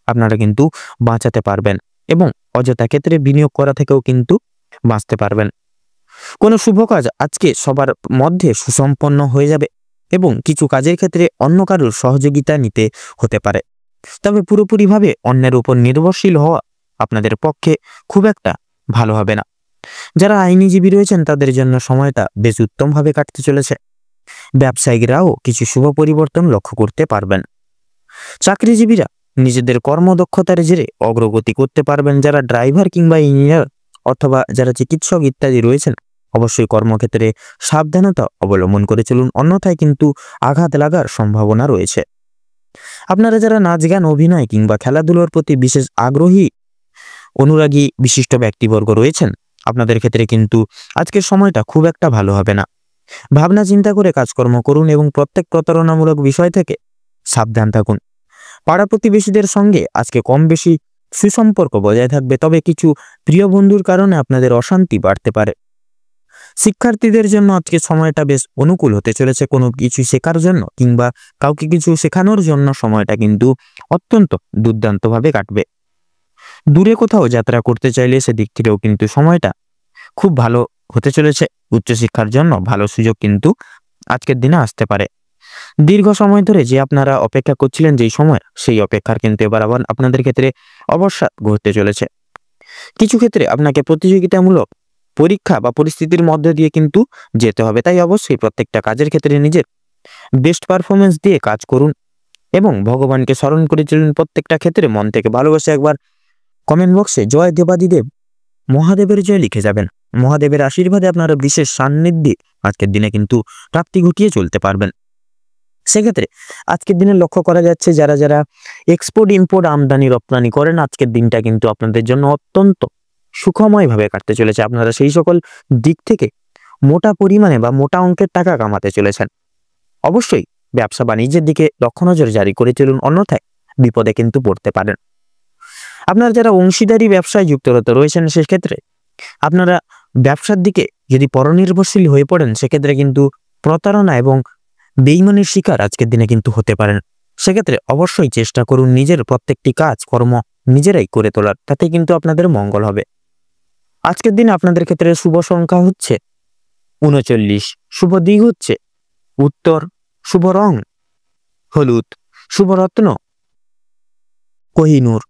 আপনারা কিন্তু বাঁচাতে পারবেন এবং অযথা ক্ষেত্রে বিনিয়োগ করা থেকেও কিন্তু বাঁচতে পারবেন। কোনো শুভ কাজ আজকে সবার মধ্যে সুসম্পন্ন হয়ে যাবে এবং কিছু কাজের ক্ষেত্রে অন্য কারোর সহযোগিতা নিতে হতে পারে, তবে পুরোপুরিভাবে অন্যের উপর নির্ভরশীল হওয়া আপনাদের পক্ষে খুব একটা ভালো হবে না। যারা আইনজীবী রয়েছেন তাদের জন্য সময়টা বেশ উত্তমভাবে কাটতে চলেছে। ব্যবসায়িকরাও কিছু শুভ পরিবর্তন লক্ষ্য করতে পারবেন। চাকরিজীবীরা নিজেদের কর্মদক্ষতার জেরে অগ্রগতি করতে পারবেন। যারা ড্রাইভার কিংবা ইঞ্জিনিয়ার অথবা যারা চিকিৎসক ইত্যাদি রয়েছেন অবশ্যই কর্মক্ষেত্রে সাবধানতা অবলম্বন করে চলুন, অন্যথায় কিন্তু আঘাত লাগার সম্ভাবনা রয়েছে। আপনারা যারা নাচ গান অভিনয় কিংবা খেলাধুলার প্রতি বিশেষ আগ্রহী অনুরাগী বিশিষ্ট ব্যক্তিবর্গ রয়েছেন আপনাদের ক্ষেত্রে কিন্তু আজকের সময়টা খুব একটা ভালো হবে না। ভাবনা চিন্তা করে কাজকর্ম করুন এবং প্রত্যেক প্রতারণামূলক বিষয় থেকে সাবধান থাকুন। পাড়া প্রতিবেশীদের সঙ্গে আজকে কম বেশি সুসম্পর্ক বজায় থাকবে, তবে কিছু প্রিয় বন্ধুর কারণে আপনাদের অশান্তি বাড়তে পারে। শিক্ষার্থীদের জন্য আজকে সময়টা বেশ অনুকূল হতে চলেছে। কোনো কিছু শেখার জন্য কিংবা কাউকে কিছু শেখানোর জন্য সময়টা কিন্তু অত্যন্ত দুর্দান্তভাবে কাটবে। দূরে কোথাও যাত্রা করতে চাইলে সেদিক থেকেও কিন্তু সময়টা খুব ভালো হতে চলেছে। উচ্চশিক্ষার জন্য ভালো সুযোগ কিন্তু আজকের দিনে আসতে পারে। দীর্ঘ সময় ধরে যে আপনারা অপেক্ষা করছিলেন যেই সময়, সেই অপেক্ষার কিন্তু এবার আবার আপনাদের ক্ষেত্রে অবসাদ ঘটতে চলেছে। কিছু ক্ষেত্রে আপনাকে প্রতিযোগিতামূলক পরীক্ষা বা পরিস্থিতির মধ্যে দিয়ে কিন্তু যেতে হবে, তাই অবশ্যই প্রত্যেকটা কাজের ক্ষেত্রে নিজের বেস্ট পারফরমেন্স দিয়ে কাজ করুন এবং ভগবানকে স্মরণ করে চলুন। প্রত্যেকটা ক্ষেত্রে মন থেকে ভালোবাসে একবার কমেন্ট বক্সে জয় দেবাদিদেব মহাদেবের জয় লিখে যাবেন। মহাদেবের আশীর্বাদে আপনারা বিশেষ সান্নিধ্যে আজকের দিনে কিন্তু প্রাপ্তি ঘটিয়ে চলতে পারবেন। সেক্ষেত্রে আজকের দিনে লক্ষ্য করা যাচ্ছে যারা যারা এক্সপোর্ট ইম্পোর্ট আমদানি রপ্তানি করেন আজকের দিনটা কিন্তু আপনাদের জন্য অত্যন্ত সুখময়ভাবে কাটতে চলেছে। আপনারা সেই সকল দিক থেকে মোটা পরিমাণে বা মোটা অঙ্কের টাকা কামাতে চলেছেন। অবশ্যই ব্যবসা বাণিজ্যের দিকে লক্ষ্য নজর জারি করে চলুন, অন্যথায় বিপদে কিন্তু পড়তে পারেন। আপনারা যারা অংশীদারি ব্যবসায় যুক্তরত রয়েছেন সেক্ষেত্রে আপনারা ব্যবসার দিকে যদি পরনির্ভরশীল হয়ে পড়েন সেক্ষেত্রে কিন্তু প্রতারণা এবং বেইমানির শিকার আজকের দিনে কিন্তু হতে পারেন। সেক্ষেত্রে অবশ্যই চেষ্টা করুন নিজের প্রত্যেকটি কাজ কর্ম নিজেরাই করে তোলার, তাতে কিন্তু আপনাদের মঙ্গল হবে। আজকের দিনে আপনাদের ক্ষেত্রে শুভ সংখ্যা হচ্ছে 39, শুভ দিক হচ্ছে উত্তর, শুভ রং হলুদ, শুভ রত্ন কোহিনূর।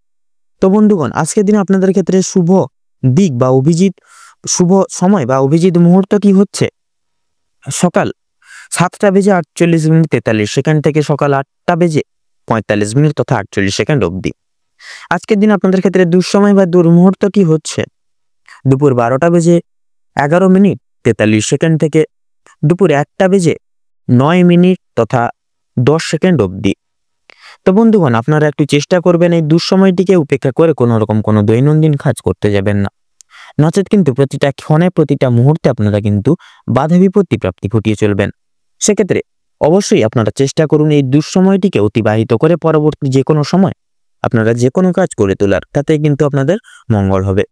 তো বন্ধুগণ আজকের দিনে আপনাদের ক্ষেত্রে শুভ দিক বা অভিজিৎ শুভ সময় বা অভিজিৎ মুহূর্ত কি হচ্ছে? সকাল 7টা বেজে 48 মিনিট 43 সেকেন্ড থেকে সকাল 8টা বেজে 45 মিনিট তথা 48 সেকেন্ড অবধি। আজকের দিন আপনাদের ক্ষেত্রে দুঃসময় বা দুর্মুহূর্তটি হচ্ছে দুপুর 12টা বেজে 11 মিনিট 43 সেকেন্ড থেকে দুপুর 1টা বেজে 9 মিনিট তথা 10 সেকেন্ড অবধি। তো বন্ধুগণ, আপনারা একটু চেষ্টা করবেন এই দুঃসময়টিকে উপেক্ষা করে কোনো রকম কোনো দৈনন্দিন কাজ করতে যাবেন না, নচেত কিন্তু প্রতিটা ক্ষণে প্রতিটা মুহূর্তে আপনারা কিন্তু বাধা বিপত্তি প্রাপ্তি ঘটিয়ে চলবেন। সেক্ষেত্রে অবশ্যই আপনারা চেষ্টা করুন এই দুঃসময়টিকে অতিবাহিত করে পরবর্তী যে কোনো সময় আপনারা যে কোনো কাজ করে তোলার, তাতে কিন্তু আপনাদের মঙ্গল হবে।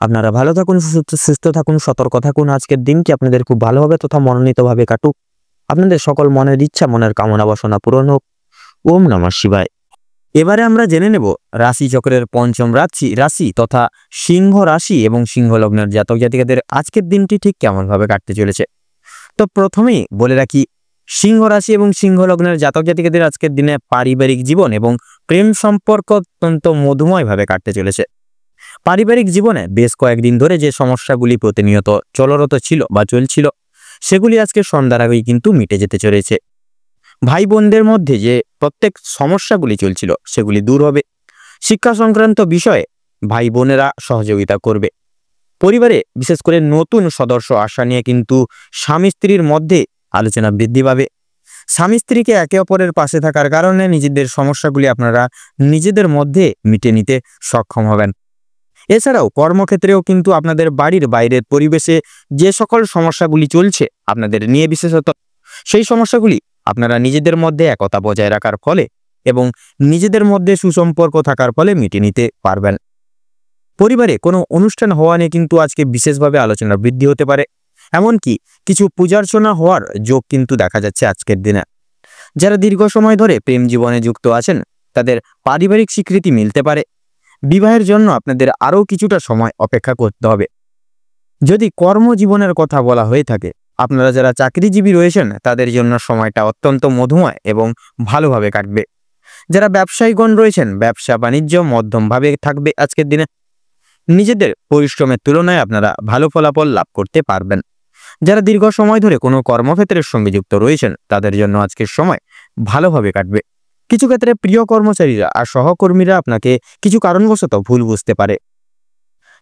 আপনারা ভালো থাকুন, সুস্থ থাকুন, সতর্ক থাকুন। আজকের দিনটি আপনাদের খুব ভালোভাবে তথা মনোনীতভাবে কাটুক। আপনাদের সকল মনের ইচ্ছা মনের কামনা বাসনা পূরণ হোক। ওম নমঃ শিবায়। এবারে আমরা জেনে নেব রাশি চক্রের পঞ্চম রাশি তথা সিংহ রাশি এবং সিংহ লগ্নের জাতক জাতিকাদের আজকের দিনটি ঠিক কেমন ভাবে কাটতে চলেছে। তো প্রথমেই বলে রাখি, সিংহ রাশি এবং সিংহ লগ্নের জাতক জাতিকাদের আজকের দিনে পারিবারিক জীবন এবং প্রেম সম্পর্ক অত্যন্ত মধুময় ভাবে কাটতে চলেছে। পারিবারিক জীবনে বেশ কয়েকদিন ধরে যে সমস্যাগুলি প্রতিনিয়ত চলরত ছিল বা চলছিল, সেগুলি আজকে সন্ধ্যার আগেই কিন্তু মিটে যেতে চলেছে। ভাই বোনদের মধ্যে যে প্রত্যেক সমস্যাগুলি চলছিল সেগুলি দূর হবে। শিক্ষা সংক্রান্ত বিষয়ে ভাই বোনেরা সহযোগিতা করবে। পরিবারে বিশেষ করে নতুন সদস্য আসা নিয়ে কিন্তু স্বামী স্ত্রীর মধ্যে আলোচনা বৃদ্ধি পাবে। স্বামী স্ত্রীকে একে অপরের পাশে থাকার কারণে নিজেদের সমস্যাগুলি আপনারা নিজেদের মধ্যে মিটে নিতে সক্ষম হবেন। এছাড়াও কর্মক্ষেত্রেও কিন্তু আপনাদের বাড়ির বাইরের পরিবেশে যে সকল সমস্যাগুলি চলছে আপনাদের নিয়ে বিশেষত, সেই সমস্যাগুলি আপনারা নিজেদের মধ্যে একতা বজায় রাখার ফলে এবং নিজেদের মধ্যে সুসম্পর্ক থাকার ফলে মিটিয়ে নিতে পারবেন। পরিবারে কোনো অনুষ্ঠান হওয়া নিয়ে কিন্তু আজকে বিশেষভাবে আলোচনা বৃদ্ধি হতে পারে। এমনকি কিছু পূজার্চনা হওয়ার যোগ কিন্তু দেখা যাচ্ছে আজকের দিনে। যারা দীর্ঘ সময় ধরে প্রেম জীবনে যুক্ত আছেন তাদের পারিবারিক স্বীকৃতি মিলতে পারে। বিবাহের জন্য আপনাদের আরও কিছুটা সময় অপেক্ষা করতে হবে। যদি কর্মজীবনের কথা বলা হয়ে থাকে, আপনারা যারা চাকরিজীবী রয়েছেন তাদের জন্য সময়টা অত্যন্ত মধুময় এবং ভালোভাবে কাটবে। যারা ব্যবসায়ীগণ রয়েছেন ব্যবসা বাণিজ্য মধ্যমভাবে থাকবে আজকের দিনে। নিজেদের পরিশ্রমের তুলনায় আপনারা ভালো ফলাফল লাভ করতে পারবেন। যারা দীর্ঘ সময় ধরে কোনো কর্মক্ষেত্রের সঙ্গে যুক্ত রয়েছেন তাদের জন্য আজকের সময় ভালোভাবে কাটবে। কিছু ক্ষেত্রে প্রিয় কর্মচারীরা আর সহকর্মীরা আপনাকে কিছু কারণবশত ভুল বুঝতে পারে।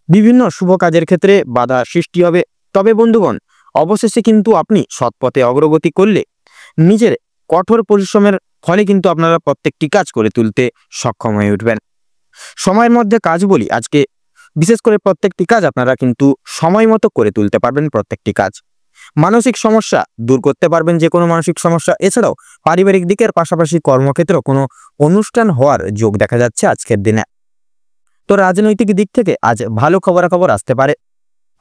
বিভিন্ন শুভ কাজের ক্ষেত্রে বাধা সৃষ্টি হবে। তবে বন্ধুগণ, অবশেষে কিন্তু আপনি সৎপথে অগ্রগতি করলে নিজের কঠোর পরিশ্রমের ফলে কিন্তু আপনারা প্রত্যেকটি কাজ করে তুলতে সক্ষম হয়ে উঠবেন। সময়ের মধ্যে কাজ বলি, আজকে বিশেষ করে প্রত্যেকটি কাজ আপনারা কিন্তু সময় মতো করে তুলতে পারবেন। প্রত্যেকটি কাজ মানসিক সমস্যা দূর করতে পারবেন, যে কোনো মানসিক সমস্যা। এছাড়াও পারিবারিক দিকের পাশাপাশি কর্মক্ষেত্রেও কোনো অনুষ্ঠান হওয়ার যোগ দেখা যাচ্ছে আজকের দিনে। তো রাজনৈতিক দিক থেকে আজ ভালো খবরাখবর আসতে পারে।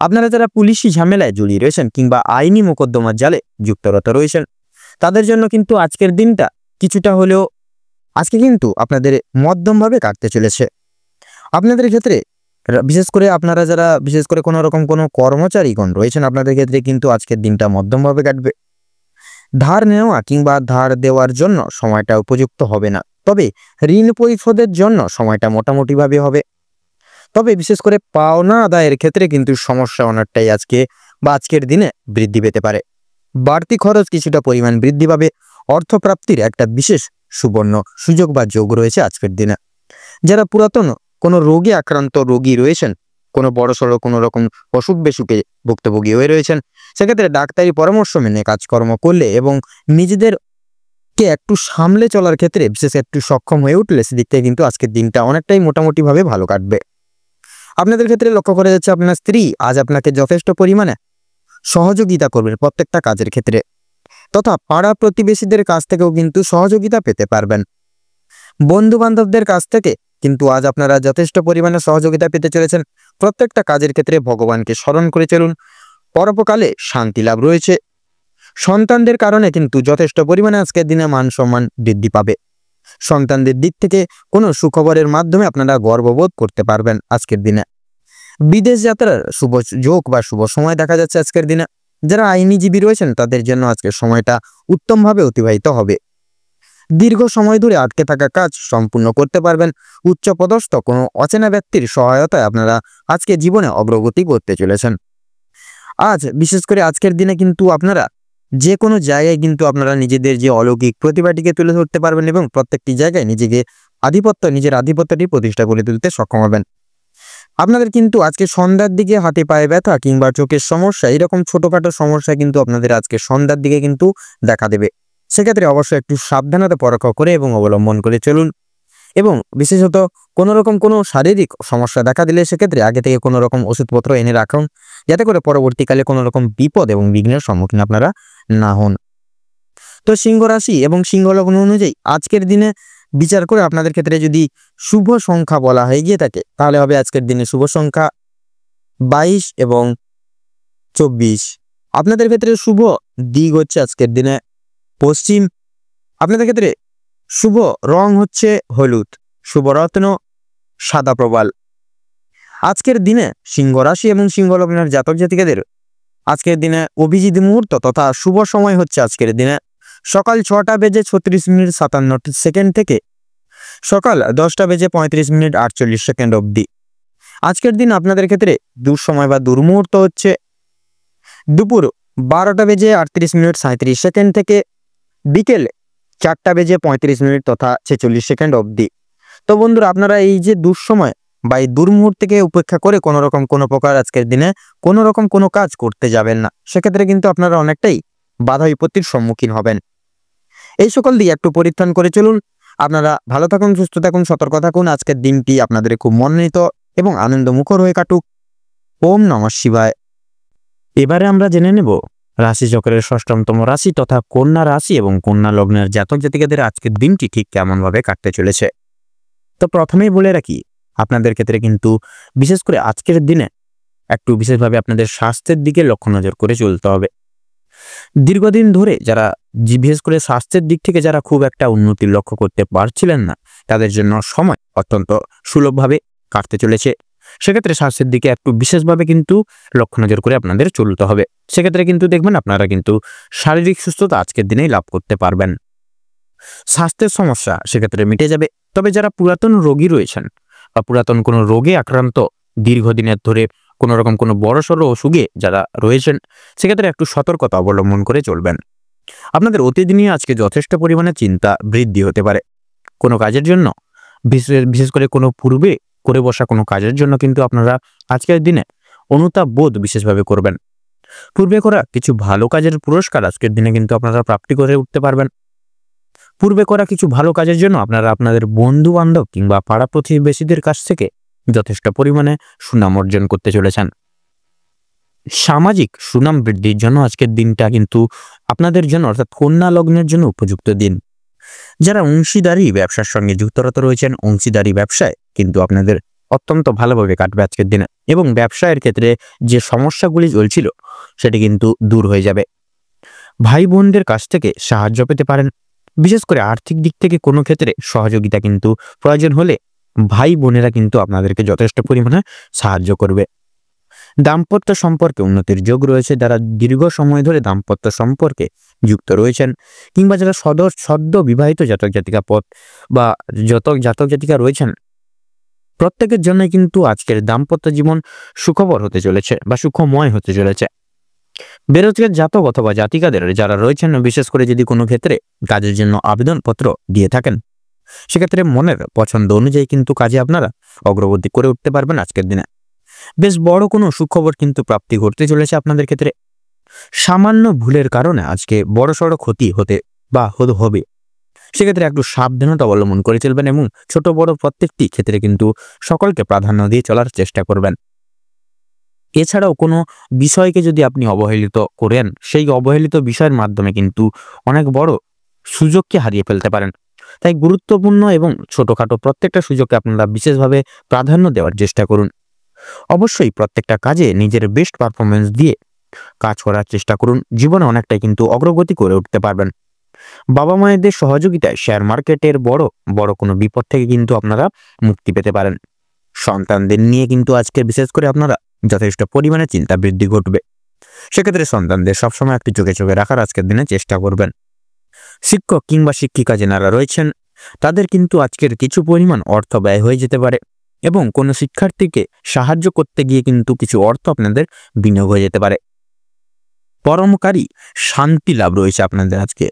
আপনারা যারা পুলিশি ঝামেলায় জড়িয়ে রয়েছেন কিংবা আইনি মোকদ্দমার জালে যুক্তরত রয়েছেন তাদের জন্য কিন্তু আজকের দিনটা কিছুটা হলেও আজকে কিন্তু আপনাদের মধ্যমভাবে কাটতে চলেছে। আপনাদের ক্ষেত্রে বিশেষ করে আপনারা যারা বিশেষ করে কোনো রকম কোনো কর্মচারীগণ রয়েছেন আপনাদের ক্ষেত্রে কিন্তু আজকের দিনটা মধ্যমভাবে কাটবে। ধার নেওয়া কিংবা ধার দেওয়ার জন্য সময়টা উপযুক্ত হবে না, তবে ঋণ পরিশোধের জন্য সময়টা মোটামুটিভাবে হবে। তবে বিশেষ করে পাওনা আদায়ের ক্ষেত্রে কিন্তু সমস্যা অনেকটাই আজকের দিনে বৃদ্ধি পেতে পারে। বাড়তি খরচ কিছুটা পরিমাণ বৃদ্ধি পাবে। অর্থপ্রাপ্তির একটা বিশেষ সুবর্ণ সুযোগ বা যোগ রয়েছে আজকের দিনে। যারা পুরাতন কোনো রোগে আক্রান্ত রোগী রয়েছেন, কোনো বড়সড় কোনো রকম অসুখ বিসুখে ভুক্তভোগী হয়ে রয়েছেন, সেক্ষেত্রে ডাক্তারি পরামর্শ মেনে কাজকর্ম করলে এবং নিজেদেরকে একটু সামলে চলার ক্ষেত্রে বিশেষ একটু সক্ষম হয়ে উঠলে সেদিক থেকে কিন্তু আজকের দিনটা অনেকটাই মোটামুটিভাবে ভালো কাটবে। আপনাদের ক্ষেত্রে লক্ষ্য করা যাচ্ছে আপনার স্ত্রী আজ আপনাকে যথেষ্ট পরিমাণে সহযোগিতা করবে প্রত্যেকটা কাজের ক্ষেত্রে, তথা পাড়া প্রতিবেশীদের কাছ থেকেও কিন্তু সহযোগিতা পেতে পারবেন। বন্ধু বান্ধবদের কাছ থেকে কিন্তু আজ আপনারা যথেষ্ট পরিমাণে সহযোগিতা পেতে চলেছেন। প্রত্যেকটা কাজের ক্ষেত্রে ভগবানকে স্মরণ করে চলুন। পরোপকালে শান্তি লাভ রয়েছে। সন্তানদের কারণে কিন্তু যথেষ্ট পরিমাণে আজকের দিনে মান সম্মান বৃদ্ধি পাবে। সন্তানদের দিক থেকে কোনো সুখবরের মাধ্যমে আপনারা গর্ববোধ করতে পারবেন আজকের দিনে। বিদেশ যাত্রার শুভ যোগ বা শুভ সময় দেখা যাচ্ছে আজকের দিনে। যারা আইনজীবী রয়েছেন তাদের জন্য আজকের সময়টা উত্তমভাবে অতিবাহিত হবে। দীর্ঘ সময় ধরে আটকে থাকা কাজ সম্পূর্ণ করতে পারবেন। উচ্চপদস্থ কোনো অচেনা ব্যক্তির সহায়তায় আপনারা আজকে জীবনে অগ্রগতি করতে চলেছেন। আজ বিশেষ করে আজকের দিনে কিন্তু আপনারা যে কোনো জায়গায় কিন্তু আপনারা নিজেদের যে অলৌকিক প্রতিভাটিকে তুলে ধরতে পারবেন এবং প্রত্যেকটি জায়গায় নিজের আধিপত্যটি প্রতিষ্ঠা করে তুলতে সক্ষম হবেন। আপনাদের কিন্তু আজকে সন্ধ্যার দিকে হাতে পায়ে ব্যথা কিংবা চোখের সমস্যা, এরকম ছোটখাটো সমস্যা কিন্তু আপনাদের আজকে সন্ধ্যার দিকে কিন্তু দেখা দেবে। সেক্ষেত্রে অবশ্যই একটু সাবধানতা পরীক্ষা করে এবং অবলম্বন করে চলুন। এবং বিশেষত কোনো শারীরিক সমস্যা দেখা দিলে সেক্ষেত্রে আগে থেকে কোনো রকম ওষুধপত্র এনে রাখুন, যাতে করে পরবর্তীকালে কোনো রকম বিপদ এবং বিঘ্নের সম্মুখীন আপনারা না হন। তো সিংহ রাশি এবং সিংহ লগ্ন অনুযায়ী আজকের দিনে বিচার করে আপনাদের ক্ষেত্রে যদি শুভ সংখ্যা বলা হয়ে গিয়ে থাকে, তাহলে হবে আজকের দিনে শুভ সংখ্যা 22 এবং 24। আপনাদের ক্ষেত্রে শুভ দিক হচ্ছে আজকের দিনে পশ্চিম। আপনাদের ক্ষেত্রে শুভ রং হচ্ছে হলুদ, শুভ রত্ন সাদা প্রবাল। আজকের দিনে সিংহ রাশি এবং সিংহ লগ্নের জাতক জাতিকাদের আজকের দিনে অভিজিৎ মুহূর্ত তথা শুভ সময় হচ্ছে আজকের দিনে সকাল 6টা বেজে 36 মিনিট 57 সেকেন্ড থেকে সকাল 10টা বেজে 35 মিনিট 48 সেকেন্ড অবধি। আজকের দিন আপনাদের ক্ষেত্রে দুঃসময় বা দুর্মুহূর্ত হচ্ছে দুপুর 12টা বেজে 38 মিনিট 37 সেকেন্ড থেকে বিকেল 4টা বেজে 35 মিনিট তথা 46 সেকেন্ড অবধি। তো বন্ধুরা, আপনারা এই যে দুঃসময় বা এই দুর্মুহূর্তকে উপেক্ষা করে কোনো প্রকার আজকের দিনে কোনো কাজ করতে যাবেন না। সেক্ষেত্রে কিন্তু আপনারা অনেকটাই বাধা বিপত্তির সম্মুখীন হবেন। এই সকল দিয়ে একটু পরিত্রাণ করে চলুন। আপনারা ভালো থাকুন, সুস্থ থাকুন, সতর্ক থাকুন। আজকের দিনটি আপনাদের খুব মনোনীত এবং আনন্দমুখর হয়ে কাটুক। ওম নমঃ শিবায়। এবারে আমরা জেনে নেব রাশিচক্রের 6ম রাশি তথা কন্যা রাশি এবং কন্যা লগ্নের জাতক জাতিকাদের আজকের দিনটি ঠিক কেমনভাবে কাটতে চলেছে। তো প্রথমেই বলে রাখি, আপনাদের ক্ষেত্রে কিন্তু বিশেষ করে আজকের দিনে একটু বিশেষভাবে আপনাদের স্বাস্থ্যের দিকে লক্ষ্য নজর করে চলতে হবে। দীর্ঘদিন ধরে যারা বিশেষ করে স্বাস্থ্যের দিক থেকে যারা খুব একটা উন্নতির লক্ষ্য করতে পারছিলেন না, তাদের জন্য সময় অত্যন্ত সুলভভাবে কাটতে চলেছে। সেক্ষেত্রে স্বাস্থ্যের দিকে একটু বিশেষভাবে কিন্তু লক্ষ্য নজর করে আপনাদের চলতে হবে। সেক্ষেত্রে কিন্তু দেখবেন আপনারা কিন্তু শারীরিক সুস্থতা আজকের দিনেই লাভ করতে পারবেন। স্বাস্থ্যের সমস্যা সেক্ষেত্রে মিটে যাবে। তবে যারা পুরাতন রোগী রয়েছেন বা পুরাতন কোনো রোগে আক্রান্ত দীর্ঘদিনের ধরে কোনো বড়সড় অসুখে যারা রয়েছেন, সেক্ষেত্রে একটু সতর্কতা অবলম্বন করে চলবেন। আপনাদের অতীত নিয়ে আজকে যথেষ্ট পরিমাণে চিন্তা বৃদ্ধি হতে পারে। কোনো কাজের জন্য বিশেষ করে কোনো পূর্বে করে বসা কোনো কাজের জন্য কিন্তু আপনারা আজকের দিনে অনুতাপ বোধ বিশেষভাবে করবেন। পূর্বে করা কিছু ভালো কাজের পুরস্কার আজকের দিনে কিন্তু আপনারা প্রাপ্তি করে উঠতে পারবেন। পূর্বে করা কিছু ভালো কাজের জন্য আপনারা আপনাদের বন্ধু বান্ধব কিংবা পাড়া প্রতিবেশীদের কাছ থেকে যথেষ্ট পরিমাণে সুনাম অর্জন করতে চলেছেন। সামাজিক সুনাম বৃদ্ধির জন্য আজকের দিনটা কিন্তু আপনাদের জন্য অর্থাৎ কন্যা লগ্নের জন্য উপযুক্ত দিন। যারা অংশীদারি ব্যবসার সঙ্গে যুক্তরত রয়েছেন, অংশীদারি ব্যবসায় কিন্তু আপনাদের অত্যন্ত ভালোভাবে কাটবে আজকের দিনে এবং ব্যবসায়ের ক্ষেত্রে যে সমস্যাগুলি চলছিল সেটি কিন্তু দূর হয়ে যাবে। ভাই বোনদের কাছ থেকে সাহায্য পেতে পারেন। বিশেষ করে আর্থিক দিক থেকে কোনো ক্ষেত্রে সহযোগিতা কিন্তু প্রয়োজন হলে ভাই বোনেরা কিন্তু আপনাদেরকে যথেষ্ট পরিমাণে সাহায্য করবে। দাম্পত্য সম্পর্কে উন্নতির যোগ রয়েছে। যারা দীর্ঘ সময় ধরে দাম্পত্য সম্পর্কে যুক্ত রয়েছেন কিংবা যারা সদ্য বিবাহিত জাতক জাতিকা বা জাতক জাতিকা রয়েছেন, প্রত্যেকের জন্য কিন্তু আজকের দাম্পত্য জীবন সুখবর হতে চলেছে বা সুখময় হতে চলেছে। বেরোজগার জাতক অথবা জাতিকাদের যারা রয়েছেন, বিশেষ করে যদি কোনো ক্ষেত্রে কাজের জন্য আবেদনপত্র দিয়ে থাকেন, সেক্ষেত্রে মনের পছন্দ অনুযায়ী কিন্তু কাজে আপনারা অগ্রগতি করে উঠতে পারবেন। আজকের দিনে বেশ বড় কোনো সুখবর কিন্তু প্রাপ্তি ঘটতে চলেছে আপনাদের ক্ষেত্রে। সামান্য ভুলের কারণে আজকে বড়সড় ক্ষতি হবে। সেক্ষেত্রে একটু সাবধানতা অবলম্বন করে চলবেন এবং ছোট বড় প্রত্যেকটি ক্ষেত্রে কিন্তু সকলকে প্রাধান্য দিয়ে চলার চেষ্টা করবেন। এছাড়াও কোনো বিষয়কে যদি আপনি অবহেলিত করেন, সেই অবহেলিত বিষয়ের মাধ্যমে কিন্তু অনেক বড় সুযোগকে হারিয়ে ফেলতে পারেন। তাই গুরুত্বপূর্ণ এবং ছোটখাটো প্রত্যেকটা সুযোগকে আপনারা বিশেষভাবে প্রাধান্য দেওয়ার চেষ্টা করুন। অবশ্যই প্রত্যেকটা কাজে নিজের বেস্ট পারফরমেন্স দিয়ে কাজ করার চেষ্টা করুন। জীবনে অনেকটাই কিন্তু অগ্রগতি করে উঠতে পারবেন। বাবা মায়েদের সহযোগিতায় শেয়ার মার্কেটের বড় কোনো বিপদ থেকে কিন্তু আপনারা মুক্তি পেতে পারেন। সন্তানদের নিয়ে কিন্তু আজকে বিশেষ করে আপনারা যথেষ্ট পরিমাণে চিন্তা বৃদ্ধি ঘটবে। সেক্ষেত্রে সন্তানদের সবসময় একটি চোখে রাখার আজকের দিনে চেষ্টা করবেন। শিক্ষক কিংবা শিক্ষিকা যারা রয়েছেন, তাদের কিন্তু আজকের কিছু পরিমাণ অর্থ ব্যয় হয়ে যেতে পারে এবং কোনো শিক্ষার্থীকে সাহায্য করতে গিয়ে কিন্তু কিছু অর্থ আপনাদের বিনিয়োগ হয়ে যেতে পারে। পরমকারী শান্তি লাভ রয়েছে আপনাদের আজকে।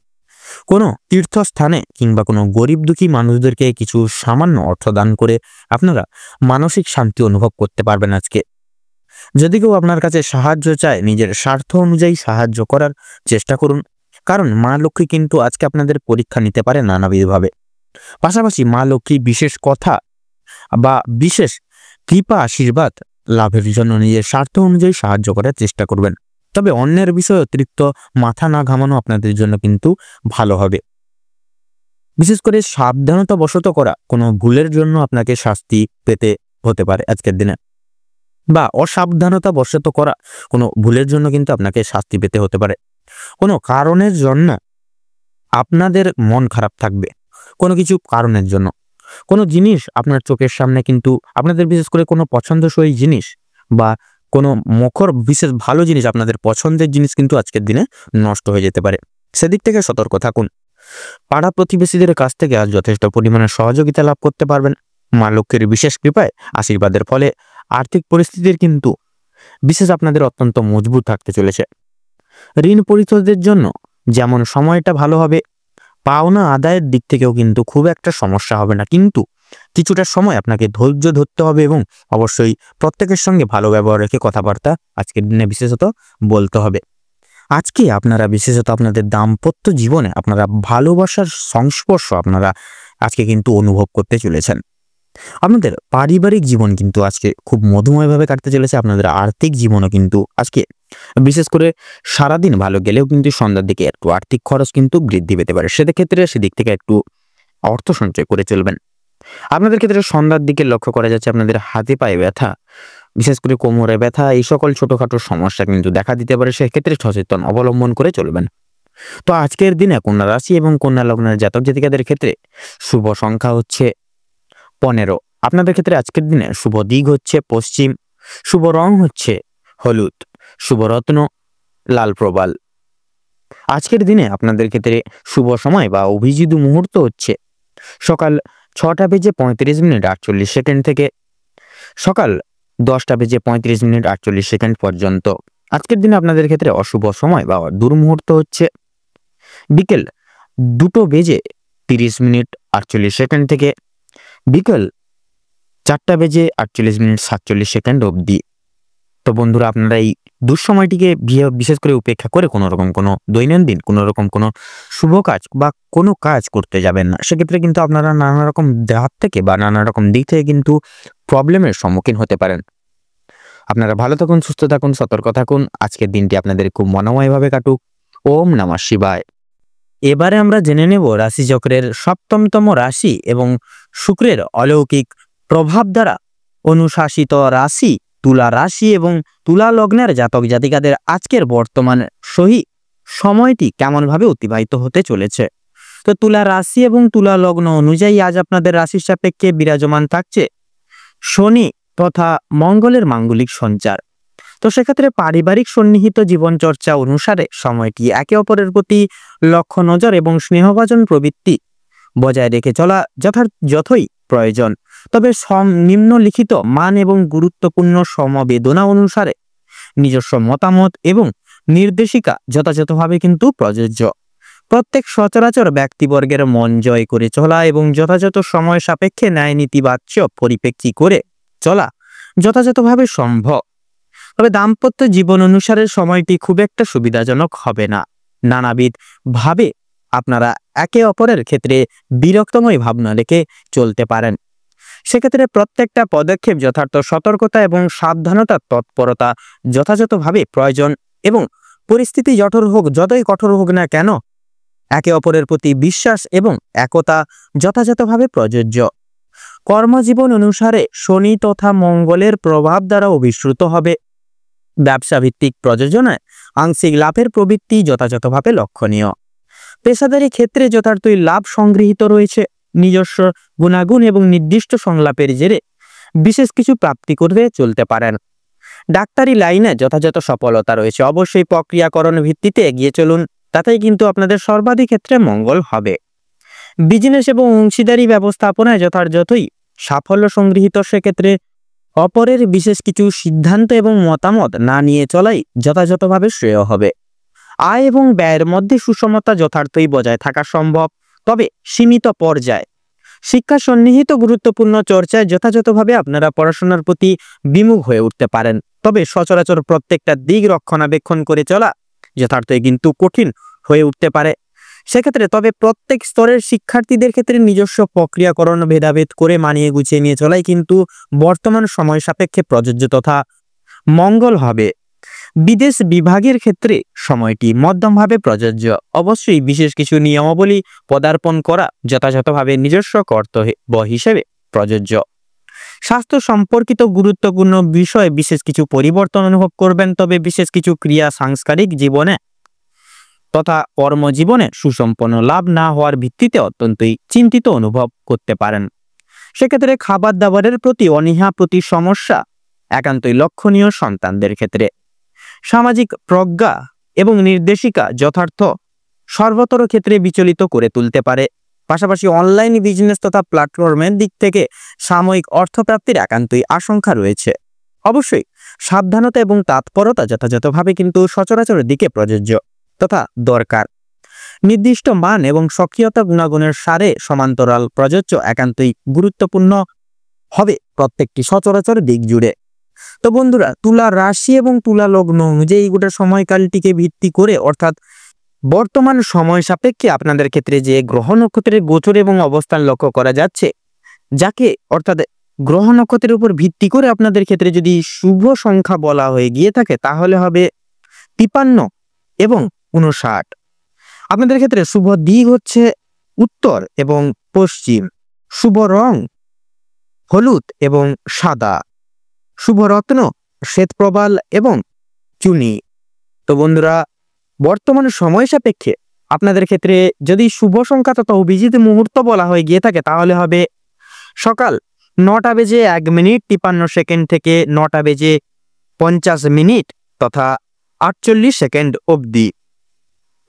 কোনো তীর্থস্থানে কিংবা কোনো গরিব দুঃখী মানুষদেরকে কিছু সামান্য অর্থ দান করে আপনারা মানসিক শান্তি অনুভব করতে পারবেন আজকে। যদি কেউ আপনার কাছে সাহায্য চায়, নিজের স্বার্থ অনুযায়ী সাহায্য করার চেষ্টা করুন, কারণ মা লক্ষ্মী কিন্তু আজকে আপনাদের পরীক্ষা নিতে পারে নানাবিধভাবে। পাশাপাশি মা লক্ষ্মী বিশেষ কথা বা বিশেষ কৃপা আশীর্বাদ লাভের জন্য নিজের স্বার্থ অনুযায়ী সাহায্য করার চেষ্টা করবেন। তবে অন্যের বিষয়ে অতিরিক্ত মাথা না ঘামানো আপনাদের জন্য কিন্তু ভালো হবে। বিশেষ করে সাবধানতা বশত করা কোনো ভুলের জন্য আপনাকে শাস্তি পেতে হতে পারে আজকের দিনে, বা অসাবধানতা বশত করা কোনো ভুলের জন্য কিন্তু আপনাকে শাস্তি পেতে হতে পারে। কোনো কারণের জন্য আপনাদের মন খারাপ থাকবে, কোনো কিছু কারণের জন্য কোনো জিনিস আপনার চোখের সামনে কিন্তু আপনাদের বিশেষ করে কোনো পছন্দসই জিনিস বা কোনো মুখর বিশেষ ভালো জিনিস, আপনাদের পছন্দের জিনিস কিন্তু আজকের দিনে নষ্ট হয়ে যেতে পারে। সেদিক থেকে সতর্ক থাকুন। পাড়া প্রতিবেশীদের কাছ থেকে আজ যথেষ্ট পরিমাণে সহযোগিতা লাভ করতে পারবেন। মা লক্ষ্মীর বিশেষ কৃপায় আশীর্বাদের ফলে আর্থিক পরিস্থিতির কিন্তু বিশেষ আপনাদের অত্যন্ত মজবুত থাকতে চলেছে। ঋণ পরিশোধের জন্য যেমন সময়টা ভালো হবে, পাওনা আদায়ের দিক থেকেও কিন্তু খুব একটা সমস্যা হবে না, কিন্তু কিছুটা সময় আপনাকে ধৈর্য ধরতে হবে এবং অবশ্যই প্রত্যেকের সঙ্গে ভালো ব্যবহার রেখে কথাবার্তা আজকের দিনে বিশেষত বলতে হবে। আজকে আপনারা বিশেষত আপনাদের দাম্পত্য জীবনে আপনারা ভালোবাসার সংস্পর্শ আপনারা আজকে কিন্তু অনুভব করতে চলেছেন। আপনাদের পারিবারিক জীবন কিন্তু আজকে খুব মধুময়ভাবে কাটতে চলেছে। আপনাদের আর্থিক জীবনও কিন্তু আজকে বিশেষ করে সারাদিন ভালো গেলেও কিন্তু সন্ধ্যার দিকে একটু আর্থিক খরচ কিন্তু বৃদ্ধি পেতে পারে। সেদিক থেকে একটু অর্থ সঞ্চয় করে চলবেন। আপনাদের ক্ষেত্রে সন্ধ্যার দিকে লক্ষ্য করা যাচ্ছে আপনাদের হাতে পায়ে ব্যথা, বিশেষ করে কোমরে ব্যথা, এই সকল ছোটখাটো সমস্যা কিন্তু দেখা দিতে পারে। সেক্ষেত্রে সচেতন অবলম্বন করে চলবেন। তো আজকের দিনে কন্যা রাশি এবং কন্যা লগ্নের জাতক জাতিকাদের ক্ষেত্রে শুভ সংখ্যা হচ্ছে 15। আপনাদের ক্ষেত্রে আজকের দিনে শুভ দিক হচ্ছে পশ্চিম, শুভ রং হচ্ছে হলুদ, শুভ রত্ন লাল প্রবাল। আজকের দিনে আপনাদের ক্ষেত্রে শুভ সময় বা অভিজিৎ মুহূর্ত হচ্ছে সকাল 6:35 থেকে সকাল 10:35 পর্যন্ত। আজকের দিনে আপনাদের ক্ষেত্রে অশুভ সময় বা দুর্মুহূর্ত হচ্ছে বিকেল 2:30 থেকে বিকেল 4:48 অবধি। তো বন্ধুরা, আপনারা এই দুঃসময়টিকে বিশেষ করে উপেক্ষা করে কোনো রকম কোনো দৈনন্দিন কোনো রকম কোনো শুভ কাজ বা কোনো কাজ করতে যাবেন না। সেক্ষেত্রে কিন্তু আপনারা নানা রকম হাত থেকে বা নানা রকম দিক থেকে কিন্তু প্রবলেমের সম্মুখীন হতে পারেন। আপনারা ভালো থাকুন, সুস্থ থাকুন, সতর্ক থাকুন। আজকের দিনটি আপনাদের খুব মনোময়ভাবে কাটুক। ওম নমঃ শিবায়। এবারে আমরা জেনে নেব রাশিচক্রের 7তম রাশি এবং শুক্রের অলৌকিক প্রভাব দ্বারা অনুশাসিত রাশি তুলা রাশি এবং তুলা লগ্নের জাতক জাতিকাদের আজকের বর্তমান সহি সময়টি কেমনভাবে অতিবাহিত হতে চলেছে। তো তুলা রাশি এবং তুলা লগ্ন অনুযায়ী আজ আপনাদের রাশির সাপেক্ষে বিরাজমান থাকছে শনি তথা মঙ্গলের মাঙ্গলিক সঞ্চার। তো সেক্ষেত্রে পারিবারিক সন্নিহিত জীবনচর্চা অনুসারে সময়টি একে অপরের প্রতি লক্ষ্য নজর এবং স্নেহভাজন প্রবৃত্তি বজায় রেখে চলা যথই প্রয়োজন। তবে নিম্নলিখিত মান এবং গুরুত্বপূর্ণ সমবেদনা অনুসারে নিজস্ব মতামত এবং নির্দেশিকা যথাযথভাবে কিন্তু প্রযোজ্য। প্রত্যেক সচরাচর ব্যক্তিবর্গের মন জয় করে চলা এবং যথাযথ সময় সাপেক্ষে ন্যায় নীতিবাচ্য পরিপ্রেক্ষী করে চলা যথাযথভাবে সম্ভব। তবে দাম্পত্য জীবন অনুসারে সময়টি খুব একটা সুবিধাজনক হবে না। নানাবিধ ভাবে আপনারা একে অপরের ক্ষেত্রে বিরক্তময় ভাবনা রেখে চলতে পারেন। সেক্ষেত্রে প্রত্যেকটা পদক্ষেপ যথার্থ সতর্কতা এবং সাবধানতার তৎপরতা যথাযথভাবে প্রয়োজন এবং পরিস্থিতি যতই কঠোর হোক না কেন একে অপরের প্রতি বিশ্বাস এবং একতা যথাযথভাবে প্রযোজ্য। কর্মজীবন অনুসারে শনি তথা মঙ্গলের প্রভাব দ্বারা অভিশ্রুত হবে। ব্যবসা ভিত্তিক প্রযোজনায় আংশিক লাভের প্রবৃত্তি যথাযথভাবে লক্ষণীয়। পেশাদারি ক্ষেত্রে যথার্থই লাভ সংগৃহীত রয়েছে। নিজস্ব গুণাগুণ এবং নির্দিষ্ট সংলাপের জেরে বিশেষ কিছু প্রাপ্তি করতে চলতে পারেন। ডাক্তারি লাইনে যথাযথ সফলতা রয়েছে। অবশ্যই প্রক্রিয়াকরণ ভিত্তিতে এগিয়ে চলুন, তাতেই কিন্তু আপনাদের সর্বাধিক ক্ষেত্রে মঙ্গল হবে। বিজনেস এবং অংশীদারি ব্যবস্থাপনায় যথাযথই সাফল্য সংগৃহীত। সেক্ষেত্রে অপরের বিশেষ কিছু সিদ্ধান্ত এবং মতামত না নিয়ে চলাই যথাযথভাবে শ্রেয় হবে। আয় এবং ব্যয়ের মধ্যে সুষমতা যথার্থই বজায় থাকা সম্ভব, তবে সীমিত পর্যায়ে। শিক্ষা সন্নিহিত গুরুত্বপূর্ণ চর্চায় যথাযথভাবে আপনারা পড়াশোনার প্রতি বিমুখ হয়ে উঠতে পারেন, তবে সচরাচর প্রত্যেকটা দিক রক্ষণাবেক্ষণ করে চলা যথার্থই কিন্তু কঠিন হয়ে উঠতে পারে। সেক্ষেত্রে তবে প্রত্যেক স্তরের শিক্ষার্থীদের ক্ষেত্রে নিজস্ব প্রক্রিয়াকরণ ভেদাভেদ করে মানিয়ে গুছিয়ে নিয়ে চলাই কিন্তু বর্তমান সময় সাপেক্ষে প্রযোজ্য তথা মঙ্গল হবে। বিদেশ বিভাগের ক্ষেত্রে সময়টি মধ্যমভাবে প্রযোজ্য। অবশ্যই বিশেষ কিছু নিয়মাবলী পদার্পণ করা যথাযথভাবে নিজস্ব কর্তব্য হিসেবে প্রযোজ্য। স্বাস্থ্য সম্পর্কিত গুরুত্বপূর্ণ বিষয়ে বিশেষ কিছু পরিবর্তন অনুভব করবেন, তবে বিশেষ কিছু ক্রিয়া সাংস্কারিক জীবনে তথা কর্মজীবনে সুসম্পন্ন লাভ না হওয়ার ভিত্তিতে অত্যন্তই চিন্তিত অনুভব করতে পারেন। সেক্ষেত্রে খাবার দাবারের প্রতি অনীহা প্রতি সমস্যা একান্তই লক্ষণীয় সন্তানদের ক্ষেত্রে। সামাজিক প্রজ্ঞা এবং নির্দেশিকা যথার্থ সর্বতর ক্ষেত্রে বিচলিত করে তুলতে পারে। পাশাপাশি অনলাইন বিজনেস তথা প্ল্যাটফর্মের দিক থেকে সাময়িক অর্থপ্রাপ্তির একান্তই আশঙ্কা রয়েছে। অবশ্যই সাবধানতা এবং তৎপরতা যথাযথভাবে কিন্তু সচরাচরের দিকে প্রযোজ্য তথা দরকার। নির্দিষ্ট মান এবং সক্রিয়তা গুণাগুণের সারে সমান্তরাল প্রযোজ্য একান্তই গুরুত্বপূর্ণ হবে প্রত্যেকটি সচরাচর দিক জুড়ে। তো বন্ধুরা, তুলা রাশি এবং তুলা লগ্ন অনুযায়ী গোটা সময়কালটিকে ভিত্তি করে অর্থাৎ বর্তমান সময় সাপেক্ষে আপনাদের ক্ষেত্রে যে গ্রহ নক্ষত্রের গোচর এবং অবস্থান লক্ষ্য করা যাচ্ছে, যাকে অর্থাৎ গ্রহ নক্ষত্রের উপর ভিত্তি করে আপনাদের ক্ষেত্রে যদি শুভ সংখ্যা বলা হয়ে গিয়ে থাকে তাহলে হবে 53 এবং 59। আপনাদের ক্ষেত্রে শুভ দিক হচ্ছে উত্তর এবং পশ্চিম। শুভ রং হলুদ এবং সাদা। শুভ রত্ন শ্বেতপ্রবাল এবং চুনি। তো বন্ধুরা, বর্তমান সময় সাপেক্ষে আপনাদের ক্ষেত্রে যদি শুভ সংখ্যা তথা অভিজিৎ মুহূর্ত বলা হয়ে গিয়ে থাকে তাহলে হবে সকাল 9:01:53 থেকে 9:50 তথা 48 অবধি।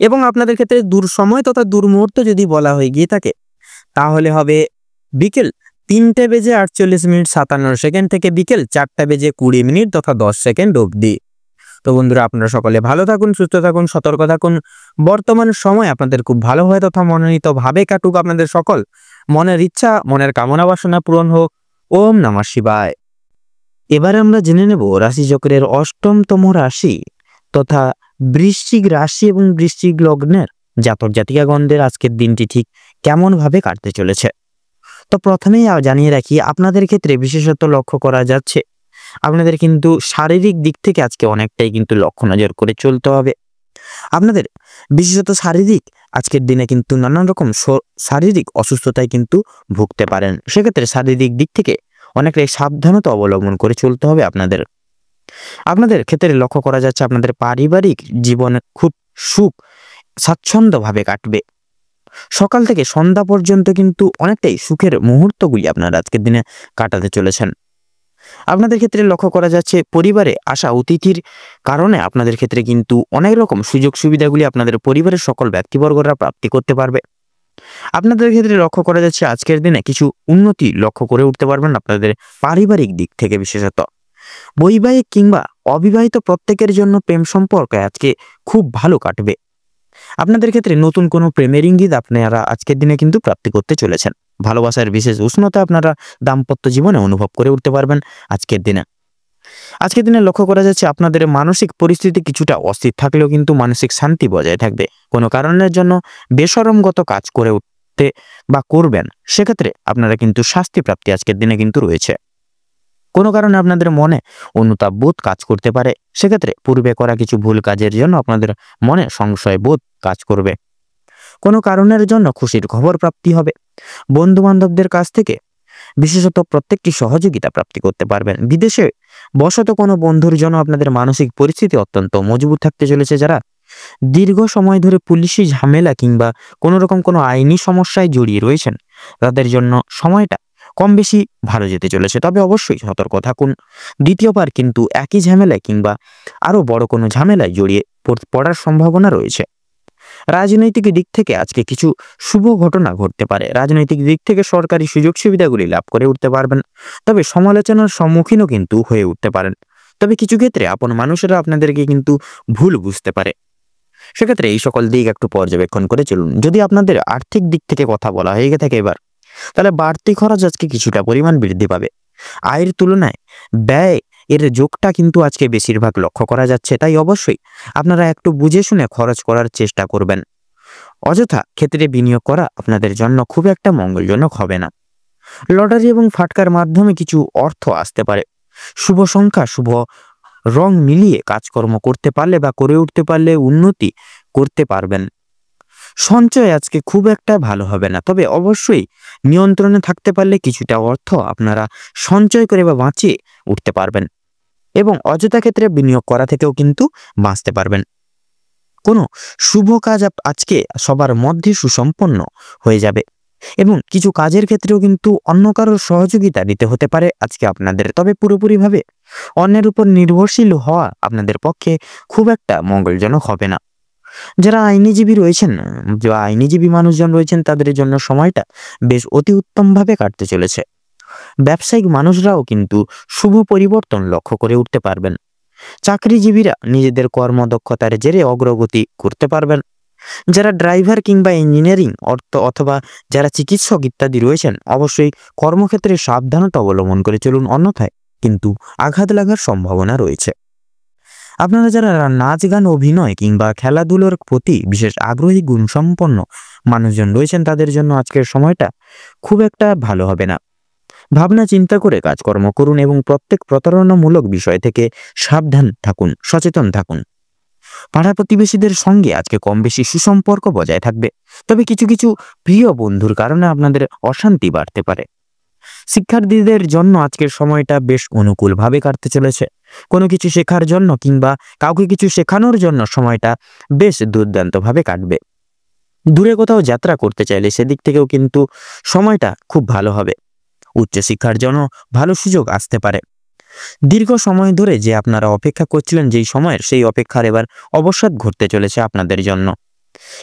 এবং আপনাদের ক্ষেত্রে দূর সময় তথা দূর মুহূর্ত যদি বলা হয়ে গিয়ে থাকে তাহলে হবে বিকেল 3:48:57 থেকে বিকেল 4:20 তথা 10 অবধি। তো বন্ধুরা, আপনারা সকলে ভালো থাকুন, সুস্থ থাকুন, সতর্ক থাকুন। বর্তমান সময় আপনাদের খুব ভালো হয় তথা মনোনীত ভাবে কাটুক। আপনাদের সকল মনের ইচ্ছা, মনের কামনা বাসনা পূরণ হোক। ওম নমঃ শিবায়। এবার আমরা জেনে নেব রাশিচক্রের অষ্টমতম রাশি তথা বৃশ্চিক রাশি এবং বৃশ্চিক লগ্নের জাতক জাতিকাগণদের আজকের দিনটি ঠিক কেমন ভাবে কাটতে চলেছে। তো প্রথমেই জানিয়ে রাখি, আপনাদের ক্ষেত্রে বিশেষত লক্ষ্য করা যাচ্ছে আপনাদের কিন্তু শারীরিক দিক থেকে আজকে অনেকটাই কিন্তু লক্ষ্য নজর করে চলতে হবে। আপনাদের বিশেষত শারীরিক আজকের দিনে কিন্তু নানান রকম শারীরিক অসুস্থতায় কিন্তু ভুগতে পারেন। সেক্ষেত্রে শারীরিক দিক থেকে অনেকটাই সাবধানতা অবলম্বন করে চলতে হবে আপনাদের। আপনাদের ক্ষেত্রে লক্ষ্য করা যাচ্ছে আপনাদের পারিবারিক জীবনে খুব সুখ স্বাচ্ছন্দ্যভাবে কাটবে। সকাল থেকে সন্ধ্যা পর্যন্ত কিন্তু অনেকটাই সুখের মুহূর্তগুলি আপনারা আজকের দিনে কাটাতে চলেছেন। আপনাদের ক্ষেত্রে লক্ষ্য করা যাচ্ছে পরিবারে আসা অতিথির কারণে আপনাদের ক্ষেত্রে কিন্তু অনেক রকম সুযোগ সুবিধাগুলি আপনাদের পরিবারের সকল ব্যক্তিবর্গরা প্রাপ্তি করতে পারবে। আপনাদের ক্ষেত্রে লক্ষ্য করা যাচ্ছে আজকের দিনে কিছু উন্নতি লক্ষ্য করে উঠতে পারবেন আপনাদের পারিবারিক দিক থেকে। বিশেষত বৈবাহিক কিংবা অবিবাহিত প্রত্যেকের জন্য প্রেম সম্পর্ক আজকে খুব ভালো কাটবে। আপনাদের ক্ষেত্রে নতুন কোনো প্রেমের ইঙ্গিত আপনারা আজকের দিনে কিন্তু প্রাপ্তি করতে চলেছেন। ভালোবাসার বিশেষ উষ্ণতা আপনারা দাম্পত্য জীবনে অনুভব করে উঠতে পারবেন আজকের দিনে। আজকের দিনে লক্ষ্য করা যাচ্ছে আপনাদের মানসিক পরিস্থিতি কিছুটা অস্থির থাকলেও কিন্তু মানসিক শান্তি বজায় থাকবে। কোনো কারণের জন্য বেশরমগত কাজ করে উঠতে বা করবেন, সেক্ষেত্রে আপনারা কিন্তু শাস্তি প্রাপ্তি আজকের দিনে কিন্তু রয়েছে। কোনো কারণে আপনাদের মনে অনুতাপ বোধ কাজ করতে পারে, সেক্ষেত্রে পূর্বে করা কিছু ভুল কাজের জন্য আপনাদের মনে সংশয় বোধ কাজ করবে। কোনো কারণের জন্য খুশির খবর প্রাপ্তি হবে। বন্ধু বান্ধবদের কাছ থেকে বিশেষত প্রত্যেকটি সহযোগিতা প্রাপ্তি করতে পারবেন। বিদেশে বসত কোনো বন্ধুর জন্য আপনাদের মানসিক পরিস্থিতি অত্যন্ত মজবুত থাকতে চলেছে। যারা দীর্ঘ সময় ধরে পুলিশি ঝামেলা কিংবা কোনো রকম কোনো আইনি সমস্যায় জড়িয়ে রয়েছেন তাদের জন্য সময়টা কম বেশি ভালো যেতে চলেছে, তবে অবশ্যই সতর্ক থাকুন। দ্বিতীয়বার কিন্তু একই ঝামেলায় কিংবা আরো বড় কোনো ঝামেলায় জড়িয়ে পড়ার সম্ভাবনা রয়েছে। রাজনৈতিক দিক থেকে আজকে কিছু শুভ ঘটনা ঘটতে পারে। রাজনৈতিক দিক থেকে সরকারি সুযোগ সুবিধাগুলি লাভ করে উঠতে পারবেন, তবে সমালোচনার সম্মুখীনও কিন্তু হয়ে উঠতে পারেন। তবে কিছু ক্ষেত্রে আপন মানুষেরা আপনাদেরকে কিন্তু ভুল বুঝতে পারে। সেক্ষেত্রে এই সকল দিক একটু পর্যবেক্ষণ করে চলুন। যদি আপনাদের আর্থিক দিক থেকে কথা বলা হয়ে থাকে এবার, তাহলে বাড়তি খরচ আজকে কিছুটা পরিমাণ বৃদ্ধি পাবে। আয়ের তুলনায় ব্যয় এর যোগটা কিন্তু আজকে বেশিরভাগ লক্ষ্য করা যাচ্ছে, তাই অবশ্যই আপনারা একটু বুঝে শুনে খরচ করার চেষ্টা করবেন। অযথা ক্ষেত্রে বিনিয়োগ করা আপনাদের জন্য খুব একটা মঙ্গলজনক হবে না। লটারি এবং ফাটকার মাধ্যমে কিছু অর্থ আসতে পারে। শুভ সংখ্যা, শুভ রং মিলিয়ে কাজকর্ম করতে পারলে বা করে উঠতে পারলে উন্নতি করতে পারবেন। সঞ্চয় আজকে খুব একটা ভালো হবে না, তবে অবশ্যই নিয়ন্ত্রণে থাকতে পারলে কিছুটা অর্থ আপনারা সঞ্চয় করে বা বাঁচিয়ে উঠতে পারবেন এবং অযথা ক্ষেত্রে বিনিয়োগ করা থেকেও কিন্তু বাঁচতে পারবেন। কোনো শুভ কাজ আজকে সবার মধ্যে সুসম্পন্ন হয়ে যাবে এবং কিছু কাজের ক্ষেত্রেও কিন্তু অন্য কারোর সহযোগিতা নিতে হতে পারে আজকে আপনাদের। তবে পুরোপুরিভাবে অন্যের উপর নির্ভরশীল হওয়া আপনাদের পক্ষে খুব একটা মঙ্গলজনক হবে না। যারা আইনজীবী রয়েছেন বা আইনজীবী মানুষজন রয়েছেন তাদের জন্য সময়টা বেশ অতি উত্তমভাবে কাটতে চলেছে। ব্যবসায়িক মানুষরাও কিন্তু শুভ পরিবর্তন লক্ষ্য করে উঠতে পারবেন। চাকরিজীবীরা নিজেদের কর্মদক্ষতার জেরে অগ্রগতি করতে পারবেন। যারা ড্রাইভার কিংবা ইঞ্জিনিয়ারিং অথবা যারা চিকিৎসক ইত্যাদি রয়েছেন অবশ্যই কর্মক্ষেত্রে সাবধানতা অবলম্বন করে চলুন, অন্যথায় কিন্তু আঘাত লাগার সম্ভাবনা রয়েছে। আপনারা যারা নাচ গান, অভিনয় কিংবা খেলাধুলোর প্রতি বিশেষ আগ্রহী গুণসম্পন্ন মানুষজন রয়েছেন তাদের জন্য আজকের সময়টা খুব একটা ভালো হবে না। ভাবনা চিন্তা করে কাজকর্ম করুন এবং প্রত্যেক প্রতারণামূলক বিষয় থেকে সাবধান থাকুন, সচেতন থাকুন। পাড়া প্রতিবেশীদের সঙ্গে আজকে কম বেশি সুসম্পর্ক বজায় থাকবে, তবে কিছু কিছু প্রিয় বন্ধুর কারণে আপনাদের অশান্তি বাড়তে পারে। শিক্ষার্থীদের জন্য আজকের সময়টা বেশ অনুকূলভাবে কাটতে চলেছে। কোনো কিছু শেখার জন্য কিংবা কাউকে কিছু শেখানোর জন্য সময়টা বেশ দুর্দান্তভাবে কাটবে। দূরে কোথাও যাত্রা করতে চাইলে সেদিক থেকেও কিন্তু সময়টা খুব ভালো হবে। উচ্চশিক্ষার জন্য ভালো সুযোগ আসতে পারে। দীর্ঘ সময় ধরে যে আপনারা অপেক্ষা করছিলেন যেই সময়ের, সেই অপেক্ষার এবার অবসাদ ঘটতে চলেছে আপনাদের জন্য।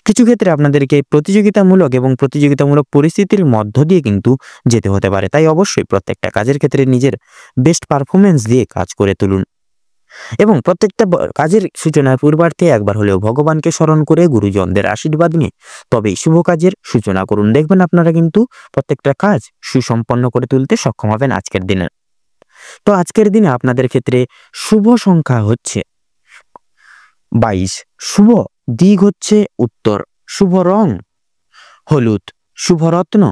কিছু ক্ষেত্রে আপনাদেরকে প্রতিযোগিতামূলক পরিস্থিতির মধ্য দিয়ে কিন্তু যেতে হতে পারে, তাই অবশ্যই প্রত্যেকটা কাজের ক্ষেত্রে নিজের বেস্ট পারফরমেন্স দিয়ে কাজ করে তুলুন এবং প্রত্যেকটা কাজের সূচনার পূর্বার্থে একবার হলেও ভগবানকে স্মরণ করে গুরুজনদের আশীর্বাদ নিয়ে তবেই শুভ কাজের সূচনা করুন। দেখবেন আপনারা কিন্তু প্রত্যেকটা কাজ সুসম্পন্ন করে তুলতে সক্ষম হবেন আজকের দিনে। তো আজকের দিনে আপনাদের ক্ষেত্রে শুভ সংখ্যা হচ্ছে 22, শুভ দিক হচ্ছে উত্তর, শুভ রং হলুদ, শুভ রত্ন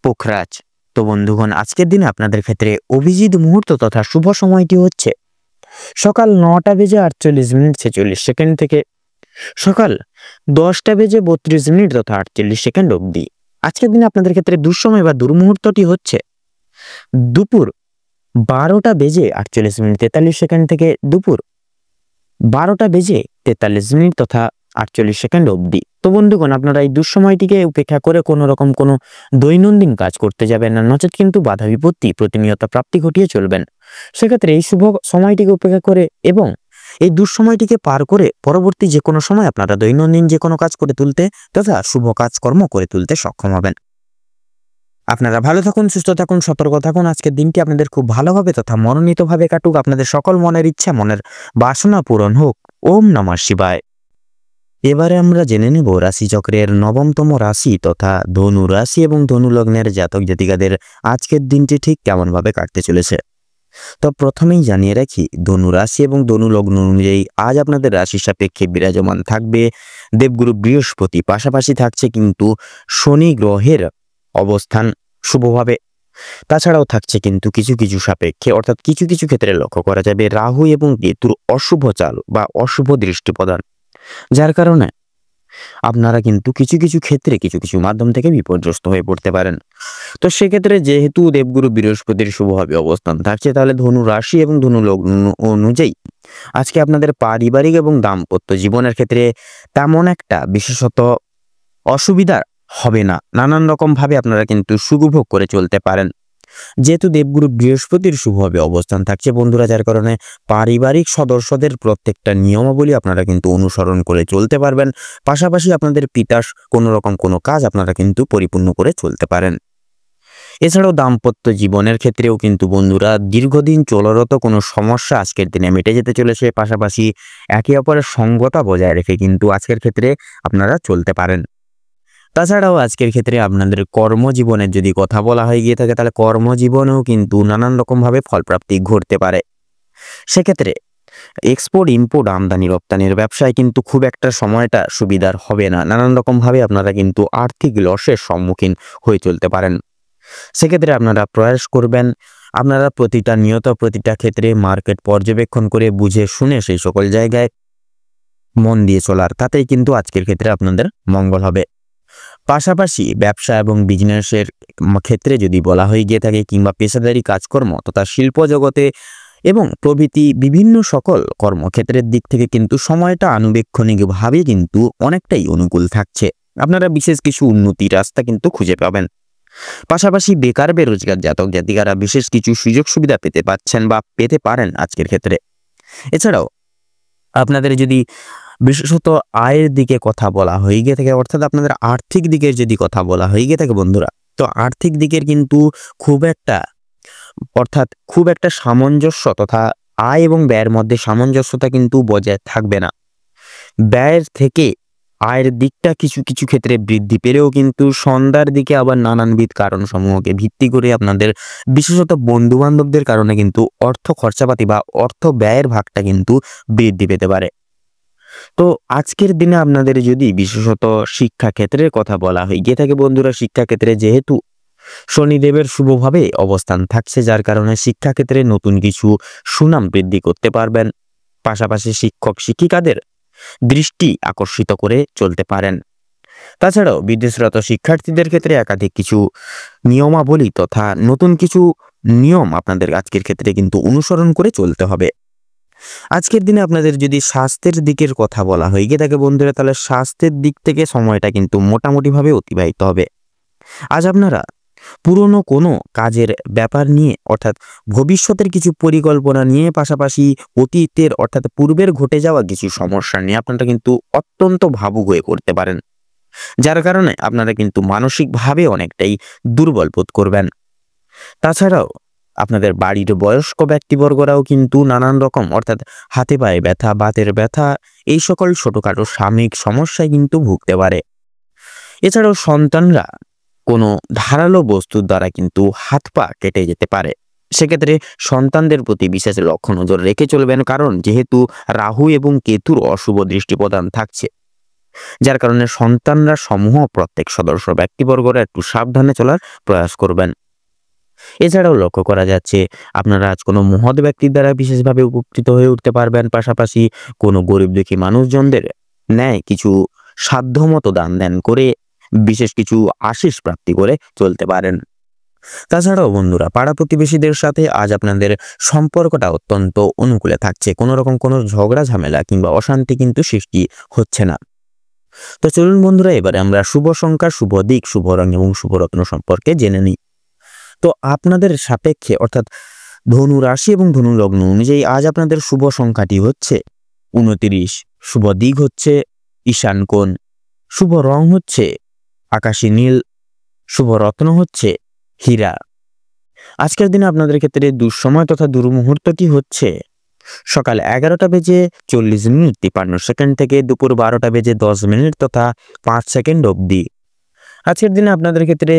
পোখরাজ। তো বন্ধুগণ, আজকের দিনে আপনাদের ক্ষেত্রে অভিজিৎ মুহূর্ত তথা শুভ সময়টি হচ্ছে সকাল 9:48 থেকে সকাল 10:32 তথা 48 অবধি। আজকের দিনে আপনাদের ক্ষেত্রে দুঃসময় বা দুর্মুহূর্তটি হচ্ছে দুপুর 12:48 থেকে দুপুর 12:43 তথা 48 অবধি। তো বন্ধুগণ, আপনারা এই দুঃসময়টিকে উপেক্ষা করে কোনো রকম কোনো দৈনন্দিন কাজ করতে যাবেন না, নচেত কিন্তু বাধা বিপত্তি প্রতিনিয়ত প্রাপ্তি ঘটিয়ে চলবেন। সেক্ষেত্রে এই শুভ সময়টিকে উপেক্ষা করে এবং এই দুঃসময়টিকে পার করে পরবর্তী যে কোনো সময় আপনারা দৈনন্দিন যে কোনো কাজ করে তুলতে তথা শুভ কাজকর্ম করে তুলতে সক্ষম হবেন। আপনারা ভালো থাকুন, সুস্থ থাকুন, সতর্ক থাকুন। আজকের দিনটি আপনাদের খুব ভালোভাবে তথা মনোনীতভাবে কাটুক। আপনাদের সকল মনের ইচ্ছা, মনের বাসনা পূরণ হোক। ওম নমঃ শিবায়। এবারে আমরা জেনে নেব রাশিচক্রের 9তম রাশি তথা ধনু রাশি এবং ধনু লগ্নের জাতক জাতিকাদের আজকের দিনটি ঠিক কেমনভাবে কাটতে চলেছে। তো প্রথমেই জানিয়ে রাখি, ধনু রাশি এবং ধনু লগ্ন অনুযায়ী আজ আপনাদের রাশির সাপেক্ষে বিরাজমান থাকবে দেবগুরু বৃহস্পতি, পাশাপাশি থাকছে কিন্তু শনি গ্রহের অবস্থান শুভভাবে। তাছাড়াও থাকছে কিন্তু কিছু কিছু সাপেক্ষে অর্থাৎ কিছু কিছু ক্ষেত্রে লক্ষ্য করা যাবে রাহু এবং কেতুর অশুভ চাল বা অশুভ দৃষ্টি প্রদান, যার কারণে আপনারা কিন্তু কিছু কিছু ক্ষেত্রে কিছু কিছু মাধ্যম থেকে বিপর্যস্ত হয়ে পড়তে পারেন। তো সেক্ষেত্রে যেহেতু দেবগুরু বৃহস্পতির শুভভাবে অবস্থান থাকছে, তাহলে ধনু রাশি এবং ধনু লগ্ন অনুযায়ী আজকে আপনাদের পারিবারিক এবং দাম্পত্য জীবনের ক্ষেত্রে তেমন একটা বিশেষত অসুবিধা হবে না। নানান রকম ভাবে আপনারা কিন্তু সুখভোগ করে চলতে পারেন, যেহেতু দেবগুরু বৃহস্পতির শুভভাবে অবস্থান থাকছে বন্ধুরা, যার কারণে পারিবারিক সদস্যদের প্রত্যেকটা নিয়মাবলী আপনারা কিন্তু অনুসরণ করে চলতে পারবেন। পাশাপাশি আপনাদের পিতার কোনো রকম কোনো কাজ আপনারা কিন্তু পরিপূর্ণ করে চলতে পারেন। এছাড়াও দাম্পত্য জীবনের ক্ষেত্রেও কিন্তু বন্ধুরা দীর্ঘদিন চলরত কোনো সমস্যা আজকের দিনে মিটে যেতে চলেছে। পাশাপাশি একে অপরের সঙ্গতা বজায় রেখে কিন্তু আজকের ক্ষেত্রে আপনারা চলতে পারেন। তাছাড়াও আজকের ক্ষেত্রে আপনাদের কর্মজীবনের যদি কথা বলা হয়ে গিয়ে থাকে, তাহলে কর্মজীবনেও কিন্তু নানান রকমভাবে ফলপ্রাপ্তি ঘটতে পারে। সেক্ষেত্রে এক্সপোর্ট ইম্পোর্ট আমদানি রপ্তানির ব্যবসায় কিন্তু খুব একটা সময়টা সুবিধার হবে না। নানান রকমভাবে আপনারা কিন্তু আর্থিক লসের সম্মুখীন হয়ে চলতে পারেন। সেক্ষেত্রে আপনারা প্রয়াস করবেন আপনারা প্রতিটা ক্ষেত্রে মার্কেট পর্যবেক্ষণ করে বুঝে শুনে সেই সকল জায়গায় মন দিয়ে চলার, তাতেই কিন্তু আজকের ক্ষেত্রে আপনাদের মঙ্গল হবে। পাশাপাশি ব্যবসা এবং বিজনেসের ক্ষেত্রে যদি বলা হয়ে গিয়ে থাকে কিংবা পেশাদারি কাজকর্ম তথা শিল্প জগতে এবং প্রভৃতি বিভিন্ন সকল কর্মক্ষেত্রের দিক থেকে কিন্তু সময়টা আনুবেক্ষণিকভাবে কিন্তু অনেকটাই অনুকূল থাকছে। আপনারা বিশেষ কিছু উন্নতির রাস্তা কিন্তু খুঁজে পাবেন। পাশাপাশি বেকার বেরোজগার জাতক জাতিকারা বিশেষ কিছু সুযোগ সুবিধা পেতে পাচ্ছেন বা পেতে পারেন আজকের ক্ষেত্রে। এছাড়াও আপনাদের যদি বিশেষত আয়ের দিকে কথা বলা হয়ে গিয়ে থাকে, অর্থাৎ আপনাদের আর্থিক দিকের যদি কথা বলা হয়ে গিয়ে থাকে বন্ধুরা, তো আর্থিক দিকের কিন্তু খুব একটা সামঞ্জস্য তথা আয় এবং ব্যয়ের মধ্যে সামঞ্জস্যতা কিন্তু বজায় থাকবে না। ব্যয়ের থেকে আয়ের দিকটা কিছু কিছু ক্ষেত্রে বৃদ্ধি পেলেও কিন্তু সন্ধ্যার দিকে আবার নানানবিধ কারণসমূহকে ভিত্তি করে আপনাদের বিশেষত বন্ধু বান্ধবদের কারণে কিন্তু অর্থ খরচাপাতি বা অর্থ ব্যয়ের ভাগটা কিন্তু বৃদ্ধি পেতে পারে। তো আজকের দিনে আপনাদের যদি বিশেষত শিক্ষাক্ষেত্রের কথা বলা হয় গিয়ে থাকে বন্ধুরা, শিক্ষাক্ষেত্রে যেহেতু শনিদেবের শুভভাবে অবস্থান থাকছে, যার কারণে শিক্ষাক্ষেত্রে নতুন কিছু সুনাম বৃদ্ধি করতে পারবেন। পাশাপাশি শিক্ষক শিক্ষিকাদের দৃষ্টি আকর্ষিত করে চলতে পারেন। তাছাড়াও বিদেশরত শিক্ষার্থীদের ক্ষেত্রে একাধিক কিছু নিয়মাবলী তথা নতুন কিছু নিয়ম আপনাদের আজকের ক্ষেত্রে কিন্তু অনুসরণ করে চলতে হবে। আজকের দিনে আপনাদের যদি স্বাস্থ্যের দিকের কথা বলা হয় গিয়ে থাকে বন্ধুরা, তাহলে স্বাস্থ্যের দিক থেকে সময়টা কিন্তু মোটামুটিভাবে অতিবাহিত হবে। আজ আপনারা পুরনো কোনো কাজের ব্যাপার নিয়ে অর্থাৎ ভবিষ্যতের কিছু পরিকল্পনা নিয়ে, পাশাপাশি অতীতের অর্থাৎ পূর্বের ঘটে যাওয়া কিছু সমস্যা নিয়ে আপনারা কিন্তু অত্যন্ত ভাবুক হয়ে করতে পারেন, যার কারণে আপনারা কিন্তু মানসিকভাবে অনেকটাই দুর্বল বোধ করবেন। তাছাড়াও আপনাদের বাড়ির বয়স্ক ব্যক্তিবর্গরাও কিন্তু নানান রকম অর্থাৎ হাতে পায়ে ব্যথা, বাতের ব্যথা, এই সকল ছোটখাটো সাময়িক সমস্যায় কিন্তু ভুগতে পারে। এছাড়াও সন্তানরা কোনো ধারালো বস্তুর দ্বারা কিন্তু হাত পা কেটে যেতে পারে। সেক্ষেত্রে সন্তানদের প্রতি বিশেষ লক্ষ্য নজর রেখে চলবেন, কারণ যেহেতু রাহু এবং কেতুর অশুভ দৃষ্টি প্রদান থাকছে, যার কারণে সন্তানরা সমূহ প্রত্যেক সদস্য ব্যক্তিবর্গরা একটু সাবধানে চলার প্রয়াস করবেন। এছাড়াও লক্ষ্য করা যাচ্ছে আপনারা আজ কোনো মহৎ ব্যক্তির দ্বারা বিশেষভাবে উপকৃত হয়ে উঠতে পারবেন। পাশাপাশি কোনো গরিব দুঃখী মানুষজনদের ন্যায় কিছু সাধ্যমতো দান ধ্যান করে বিশেষ কিছু আশিস প্রাপ্তি করে চলতে পারেন। তাছাড়াও বন্ধুরা পাড়া প্রতিবেশীদের সাথে আজ আপনাদের সম্পর্কটা অত্যন্ত অনুকূলে থাকছে। কোনো রকম কোনো ঝগড়া ঝামেলা কিংবা অশান্তি কিন্তু সৃষ্টি হচ্ছে না। তো চলুন বন্ধুরা, এবারে আমরা শুভ সংখ্যা, শুভ দিক, শুভ রং এবং শুভ রত্ন সম্পর্কে জেনে নিই। তো আপনাদের সাপেক্ষে অর্থাৎ ধনু রাশি এবং ধনু লগ্ন অনুযায়ী আজ আপনাদের শুভ সংখ্যাটি হচ্ছে 29, শুভ দিক হচ্ছে ঈশান কোণ, শুভ রং হচ্ছে আকাশী নীল, শুভ রত্ন হচ্ছে হীরা। আজকের দিনে আপনাদের ক্ষেত্রে দুঃসময় তথা দুর্মুহূর্তটি হচ্ছে সকাল 11:40:53 থেকে দুপুর 12:10 তথা 5 অবধি। আজকের দিনে আপনাদের ক্ষেত্রে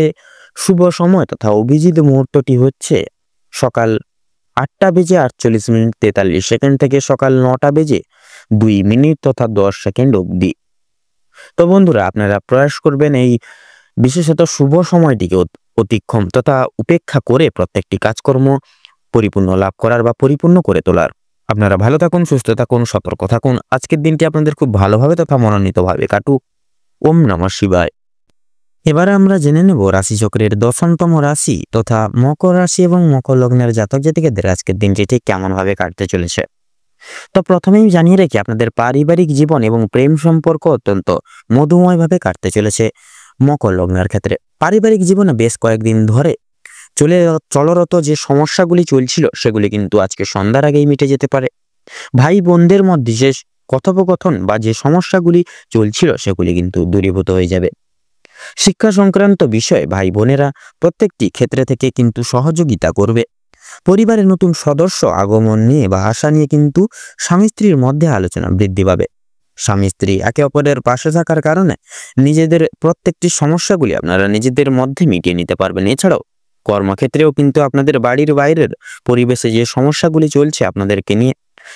শুভ সময় তথা অভিজিৎ মুহূর্তটি হচ্ছে সকাল 8:48:43 থেকে সকাল 9:02 তথা 10 অবধি। তো বন্ধুরা আপনারা প্রয়াস করবেন এই বিশেষত শুভ সময়টিকে অতিক্রম তথা উপেক্ষা করে প্রত্যেকটি কাজকর্ম পরিপূর্ণ লাভ করার বা পরিপূর্ণ করে তোলার। আপনারা ভালো থাকুন, সুস্থ থাকুন, সতর্ক থাকুন। আজকের দিনটি আপনাদের খুব ভালোভাবে তথা মনোনীতভাবে কাটুক। ওম নমঃ শিবায়। এবারে আমরা জেনে নেব রাশিচক্রের 10তম রাশি তথা মকর রাশি এবং মকর লগ্নের জাতক জাতিকাদের আজকের দিনটি ঠিক কেমন ভাবে কাটতে চলেছে। তো প্রথমেই জানিয়ে রেখে আপনাদের পারিবারিক জীবন এবং প্রেম সম্পর্ক অত্যন্ত মধুময়ভাবে কাটতে চলেছে মকর লগ্নের ক্ষেত্রে। পারিবারিক জীবনে বেশ কয়েকদিন ধরে চলরত যে সমস্যাগুলি চলছিল সেগুলি কিন্তু আজকে সন্ধ্যার আগেই মিটে যেতে পারে। ভাই বোনদের মধ্যে যে কথোপকথন বা যে সমস্যাগুলি চলছিল সেগুলি কিন্তু দূরীভূত হয়ে যাবে। শিক্ষা সংক্রান্ত বিষয়ে ভাই বোনেরা প্রত্যেকটি ক্ষেত্রে থেকে কিন্তু সহযোগিতা করবে। পরিবারে নতুন সদস্য আগমন নিয়ে বা আশা নিয়ে কিন্তু স্বামী স্ত্রীর মধ্যে আলোচনা বৃদ্ধি পাবে। স্বামী স্ত্রী একে অপরের পাশে থাকার কারণে নিজেদের প্রত্যেকটি সমস্যাগুলি আপনারা নিজেদের মধ্যে মিটিয়ে নিতে পারবেন। এছাড়াও কর্মক্ষেত্রেও কিন্তু আপনাদের বাড়ির বাইরের পরিবেশে যে সমস্যাগুলি চলছে আপনাদেরকে নিয়ে,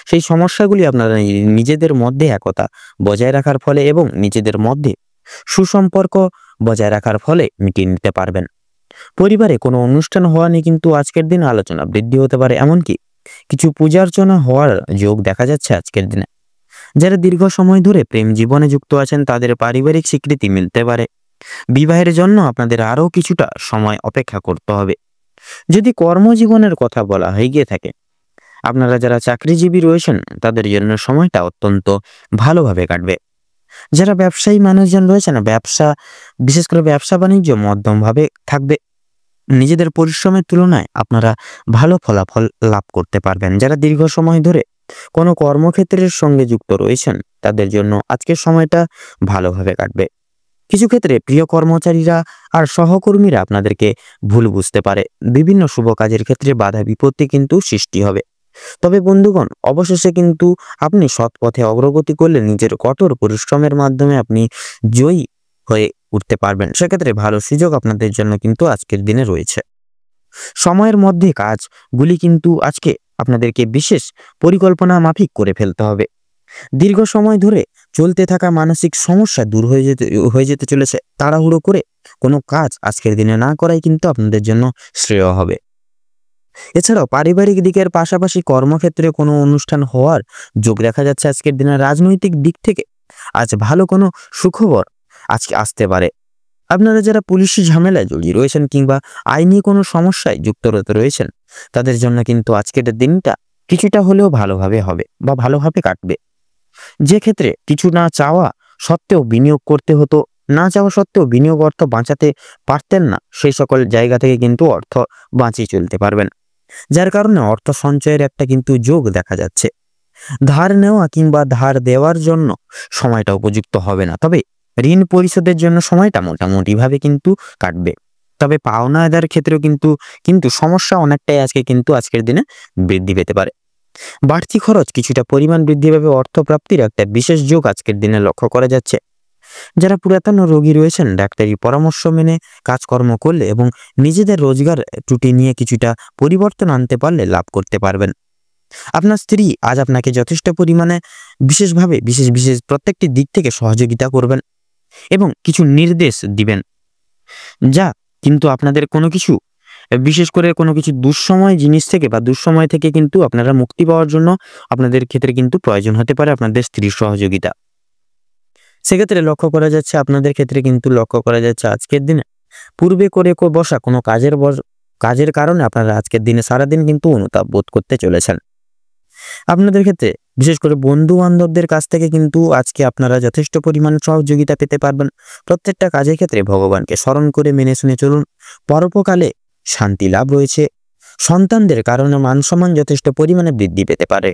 সেই সমস্যাগুলি আপনারা নিজেদের মধ্যে একতা বজায় রাখার ফলে এবং নিজেদের মধ্যে সুসম্পর্ক বজায় রাখার ফলে মিটিয়ে নিতে পারবেন। পরিবারে কোনো অনুষ্ঠান হওয়া নিয়ে কিন্তু আজকের দিন আলোচনা বৃদ্ধি হতে পারে, এমনকি কিছু পূজার্চনা হওয়ার যোগ দেখা যাচ্ছে আজকের দিনে। যারা দীর্ঘ সময় ধরে প্রেম জীবনে যুক্ত আছেন তাদের পারিবারিক স্বীকৃতি মিলতে পারে। বিবাহের জন্য আপনাদের আরও কিছুটা সময় অপেক্ষা করতে হবে। যদি কর্মজীবনের কথা বলা হয়ে গিয়ে থাকে, আপনারা যারা চাকরিজীবী রয়েছেন তাদের জন্য সময়টা অত্যন্ত ভালোভাবে কাটবে। যারা ব্যবসায়ী মানুষজন রয়েছেন, বিশেষ করে ব্যবসা বাণিজ্য মধ্যমভাবে থাকবে। নিজেদের পরিশ্রমের তুলনায় আপনারা ভালো ফলাফল লাভ করতে পারবেন। যারা দীর্ঘ সময় ধরে কোনো কর্মক্ষেত্রের সঙ্গে যুক্ত রয়েছেন তাদের জন্য আজকের সময়টা ভালোভাবে কাটবে। কিছু ক্ষেত্রে প্রিয় কর্মচারীরা আর সহকর্মীরা আপনাদেরকে ভুল বুঝতে পারে। বিভিন্ন শুভ কাজের ক্ষেত্রে বাধা বিপত্তি কিন্তু সৃষ্টি হবে। তবে বন্ধুগণ, অবশেষে কিন্তু আপনি সৎ পথে অগ্রগতি করলে নিজের কঠোর পরিশ্রমের মাধ্যমে আপনি জয়ী হয়ে উঠতে পারবেন। সেক্ষেত্রে ভালো সুযোগ আপনাদের জন্য কিন্তু আজকের দিনে রয়েছে। সময়ের মধ্যে কাজগুলি কিন্তু আজকে আপনাদেরকে বিশেষ পরিকল্পনা মাফিক করে ফেলতে হবে। দীর্ঘ সময় ধরে চলতে থাকা মানসিক সমস্যা দূর হয়ে যেতে চলেছে। তাড়াহুড়ো করে কোনো কাজ আজকের দিনে না করাই কিন্তু আপনাদের জন্য শ্রেয় হবে। এছাড়াও পারিবারিক দিকের পাশাপাশি কর্মক্ষেত্রে কোনো অনুষ্ঠান হওয়ার যোগ দেখা যাচ্ছে আজকের দিনে। রাজনৈতিক দিক থেকে আজ ভালো কোনো সুখবর আজকে আসতে পারে। আপনারা যারা পুলিশি ঝামেলায় জড়িয়ে রয়েছেন কিংবা আইনি কোনো সমস্যায় যুক্ত রয়েছেন তাদের জন্য কিন্তু আজকের দিনটা কিছুটা হলেও ভালোভাবে হবে বা ভালোভাবে কাটবে। যে ক্ষেত্রে কিছু না চাওয়া সত্ত্বেও বিনিয়োগ করতে হতো, না চাওয়া সত্ত্বেও বিনিয়োগ অর্থ বাঁচাতে পারতেন না, সেই সকল জায়গা থেকে কিন্তু অর্থ বাঁচিয়ে চলতে পারবেন। যার কারণে অর্থ সঞ্চয়ের একটা কিন্তু যোগ দেখা যাচ্ছে। ধার নেওয়া কিংবা ধার দেওয়ার জন্য সময়টা উপযুক্ত হবে না, তবে ঋণ পরিশোধের জন্য সময়টা মোটামুটিভাবে কিন্তু কাটবে। তবে পাওনা আদায়ের ক্ষেত্রেও কিন্তু সমস্যা অনেকটাই আজকের দিনে বৃদ্ধি পেতে পারে। বাড়তি খরচ কিছুটা পরিমাণ বৃদ্ধি পাবে। অর্থপ্রাপ্তির একটা বিশেষ যোগ আজকের দিনে লক্ষ্য করা যাচ্ছে। যারা পুরাতন রোগী রয়েছেন ডাক্তারি পরামর্শ মেনে কাজকর্ম করলে এবং নিজেদের রোজগার ত্রুটি নিয়ে কিছুটা পরিবর্তন আনতে পারলে লাভ করতে পারবেন। আপনার স্ত্রী আজ আপনাকে যথেষ্ট পরিমাণে বিশেষ প্রত্যেকটি দিক থেকে সহযোগিতা করবেন এবং কিছু নির্দেশ দিবেন, যা কিন্তু আপনাদের বিশেষ করে কোনো কিছু দুঃসময় জিনিস থেকে বা দুঃসময় থেকে কিন্তু আপনারা মুক্তি পাওয়ার জন্য আপনাদের ক্ষেত্রে কিন্তু প্রয়োজন হতে পারে আপনাদের স্ত্রীর সহযোগিতা। সেক্ষেত্রে আপনাদের ক্ষেত্রে কিন্তু লক্ষ্য করা যাচ্ছে আজকের দিনে পূর্বে করে বসা কোনো কাজের কারণে আপনারা আজকের দিনে সারাদিন কিন্তু অনুতাপ বোধ করতে চলেছেন। আপনাদের ক্ষেত্রে বিশেষ করে বন্ধু বান্ধবদের কাছ থেকে কিন্তু আজকে আপনারা যথেষ্ট পরিমাণ সহযোগিতা পেতে পারবেন। প্রত্যেকটা কাজের ক্ষেত্রে ভগবানকে স্মরণ করে মেনে শুনে চলুন। পরোপকালে শান্তি লাভ রয়েছে। সন্তানদের কারণে মান সম্মান যথেষ্ট পরিমাণে বৃদ্ধি পেতে পারে।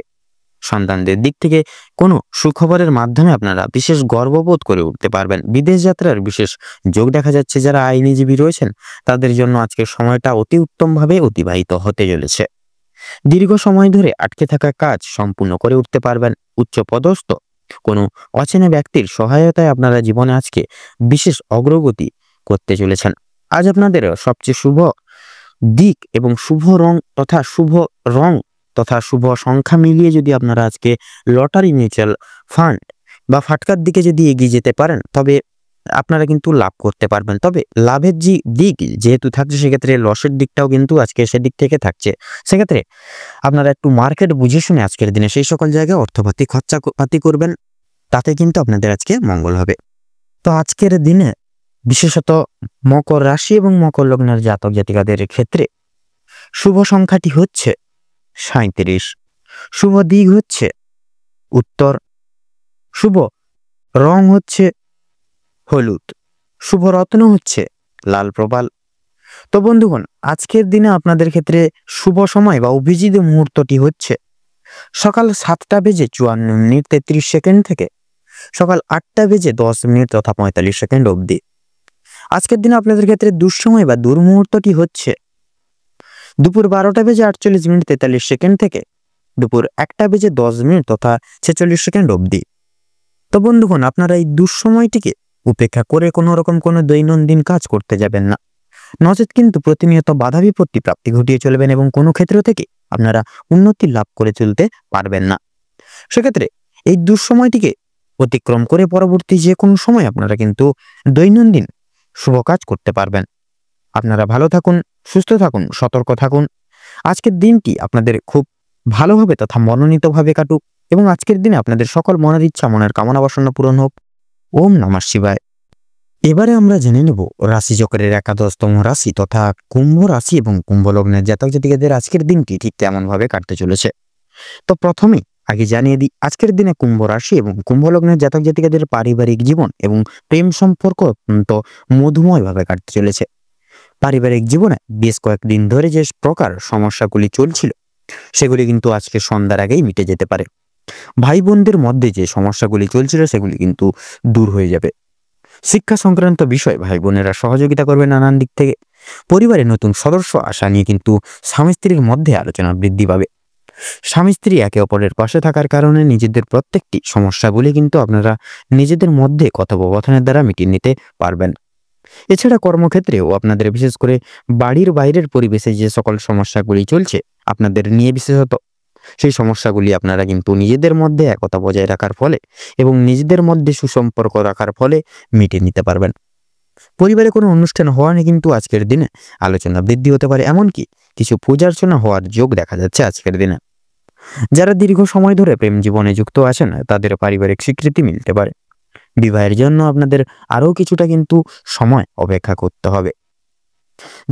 সন্তানদের দিক থেকে কোনো সুখবরের মাধ্যমে আপনারা বিশেষ গর্ববোধ করে উঠতে পারবেন। বিদেশ যাত্রার বিশেষ যোগ দেখা যাচ্ছে। যারা আইনজীবী রয়েছেন তাদের জন্য আজকের সময়টা অতি উত্তমভাবে অতিবাহিত হতে চলেছে। দীর্ঘ সময় ধরে আটকে থাকা কাজ সম্পূর্ণ করে উঠতে পারবেন। উচ্চপদস্থ কোনো অচেনা ব্যক্তির সহায়তায় আপনারা জীবনে আজকে বিশেষ অগ্রগতি করতে চলেছেন। আজ আপনাদের সবচেয়ে শুভ দিক এবং শুভ রং তথা শুভ সংখ্যা মিলিয়ে যদি আপনারা আজকে লটারি, মিউচুয়াল ফান্ড বা ফাটকার দিকে যদি এগিয়ে যেতে পারেন তবে আপনারা কিন্তু লাভ করতে পারবেন। তবে লাভের যে দিক যেহেতু থাকছে সেক্ষেত্রে লসের দিকটাও কিন্তু আজকে সেদিক থেকে থাকছে। সেক্ষেত্রে আপনারা একটু মার্কেট বুঝে শুনে আজকের দিনে সেই সকল জায়গায় অর্থপাতি খরচাপাতি করবেন, তাতে কিন্তু আপনাদের আজকে মঙ্গল হবে। তো আজকের দিনে বিশেষত মকর রাশি এবং মকর লগ্নের জাতক জাতিকাদের ক্ষেত্রে শুভ সংখ্যাটি হচ্ছে 37, শুভ দিক হচ্ছে উত্তর, শুভ রং হচ্ছে হলুদ, শুভ রত্ন হচ্ছে লাল প্রবাল। তো বন্ধুগণ, আজকের দিনে আপনাদের ক্ষেত্রে শুভ সময় বা অভিজিৎ মুহূর্তটি হচ্ছে সকাল 7:54:33 থেকে সকাল 8:10 তথা 45 অবধি। আজকের দিনে আপনাদের ক্ষেত্রে দুঃসময় বা দুর্মুহূর্তটি হচ্ছে দুপুর 12:48:43 থেকে দুপুর 1:10 তথা 46 অবধি। তো বন্ধুগণ, আপনারা এই দুঃসময়টিকে উপেক্ষা করে কোনো রকম কোনো দৈনন্দিন কাজ করতে যাবেন না, নচেত কিন্তু প্রতিনিয়ত বাধা বিপত্তি প্রাপ্তি ঘটিয়ে চলবেন এবং কোনো ক্ষেত্র থেকে আপনারা উন্নতি লাভ করে চলতে পারবেন না। সেক্ষেত্রে এই দুঃসময়টিকে অতিক্রম করে পরবর্তী যে কোনো সময় আপনারা কিন্তু দৈনন্দিন শুভ কাজ করতে পারবেন। আপনারা ভালো থাকুন, সুস্থ থাকুন, সতর্ক থাকুন। আজকের দিনটি আপনাদের খুব ভালোভাবে তথা মনোনীতভাবে কাটুক এবং আজকের দিনে আপনাদের সকল মনের ইচ্ছা, মনের কামনা বাসনা পূরণ হোক। ওম নমঃ শিবায়। এবারে আমরা জেনে নেব রাশিচক্রের 11তম রাশি তথা কুম্ভ রাশি এবং কুম্ভ লগ্নের জাতক জাতিকাদের আজকের দিনটি ঠিক তেমন ভাবে কাটতে চলেছে। তো প্রথমে আগে জানিয়ে দিই, আজকের দিনে কুম্ভ রাশি এবং কুম্ভ লগ্নের জাতক জাতিকাদের পারিবারিক জীবন এবং প্রেম সম্পর্ক অত্যন্ত মধুময়ভাবে কাটতে চলেছে। পারিবারিক জীবনে বেশ কয়েকদিন ধরে যে প্রকার সমস্যাগুলি চলছিল সেগুলি কিন্তু আজকে সন্ধ্যার আগেই মিটে যেতে পারে। ভাই বোনদের মধ্যে যে সমস্যাগুলি চলছিল সেগুলি কিন্তু দূর হয়ে যাবে। শিক্ষা সংক্রান্ত বিষয় ভাই বোনেরা সহযোগিতা করবে নানান দিক থেকে। পরিবারে নতুন সদস্য আসা নিয়ে কিন্তু স্বামী স্ত্রীর মধ্যে আলোচনা বৃদ্ধি পাবে। স্বামী স্ত্রী একে অপরের পাশে থাকার কারণে নিজেদের প্রত্যেকটি সমস্যাগুলি কিন্তু আপনারা নিজেদের মধ্যে কথোপকথনের দ্বারা মিটিয়ে নিতে পারবেন। এছাড়া কর্মক্ষেত্রেও আপনাদের বিশেষ করে বাড়ির বাইরের পরিবেশে যে সকল সমস্যাগুলি চলছে আপনাদের নিয়ে বিশেষত, সেই সমস্যাগুলি আপনারা কিন্তু নিজেদের মধ্যে একতা বজায় রাখার ফলে এবং নিজেদের মধ্যে সুসম্পর্ক রাখার ফলে মিটিয়ে নিতে পারবেন। পরিবারে কোনো অনুষ্ঠান হওয়া নিয়ে কিন্তু আজকের দিনে আলোচনা বৃদ্ধি হতে পারে, এমনকি কিছু পূজার্চনা হওয়ার যোগ দেখা যাচ্ছে আজকের দিনে। যারা দীর্ঘ সময় ধরে প্রেম জীবনে যুক্ত আছেন তাদের পারিবারিক স্বীকৃতি মিলতে পারে। বিবাহের জন্য আপনাদের আরও কিছুটা কিন্তু সময় অপেক্ষা করতে হবে।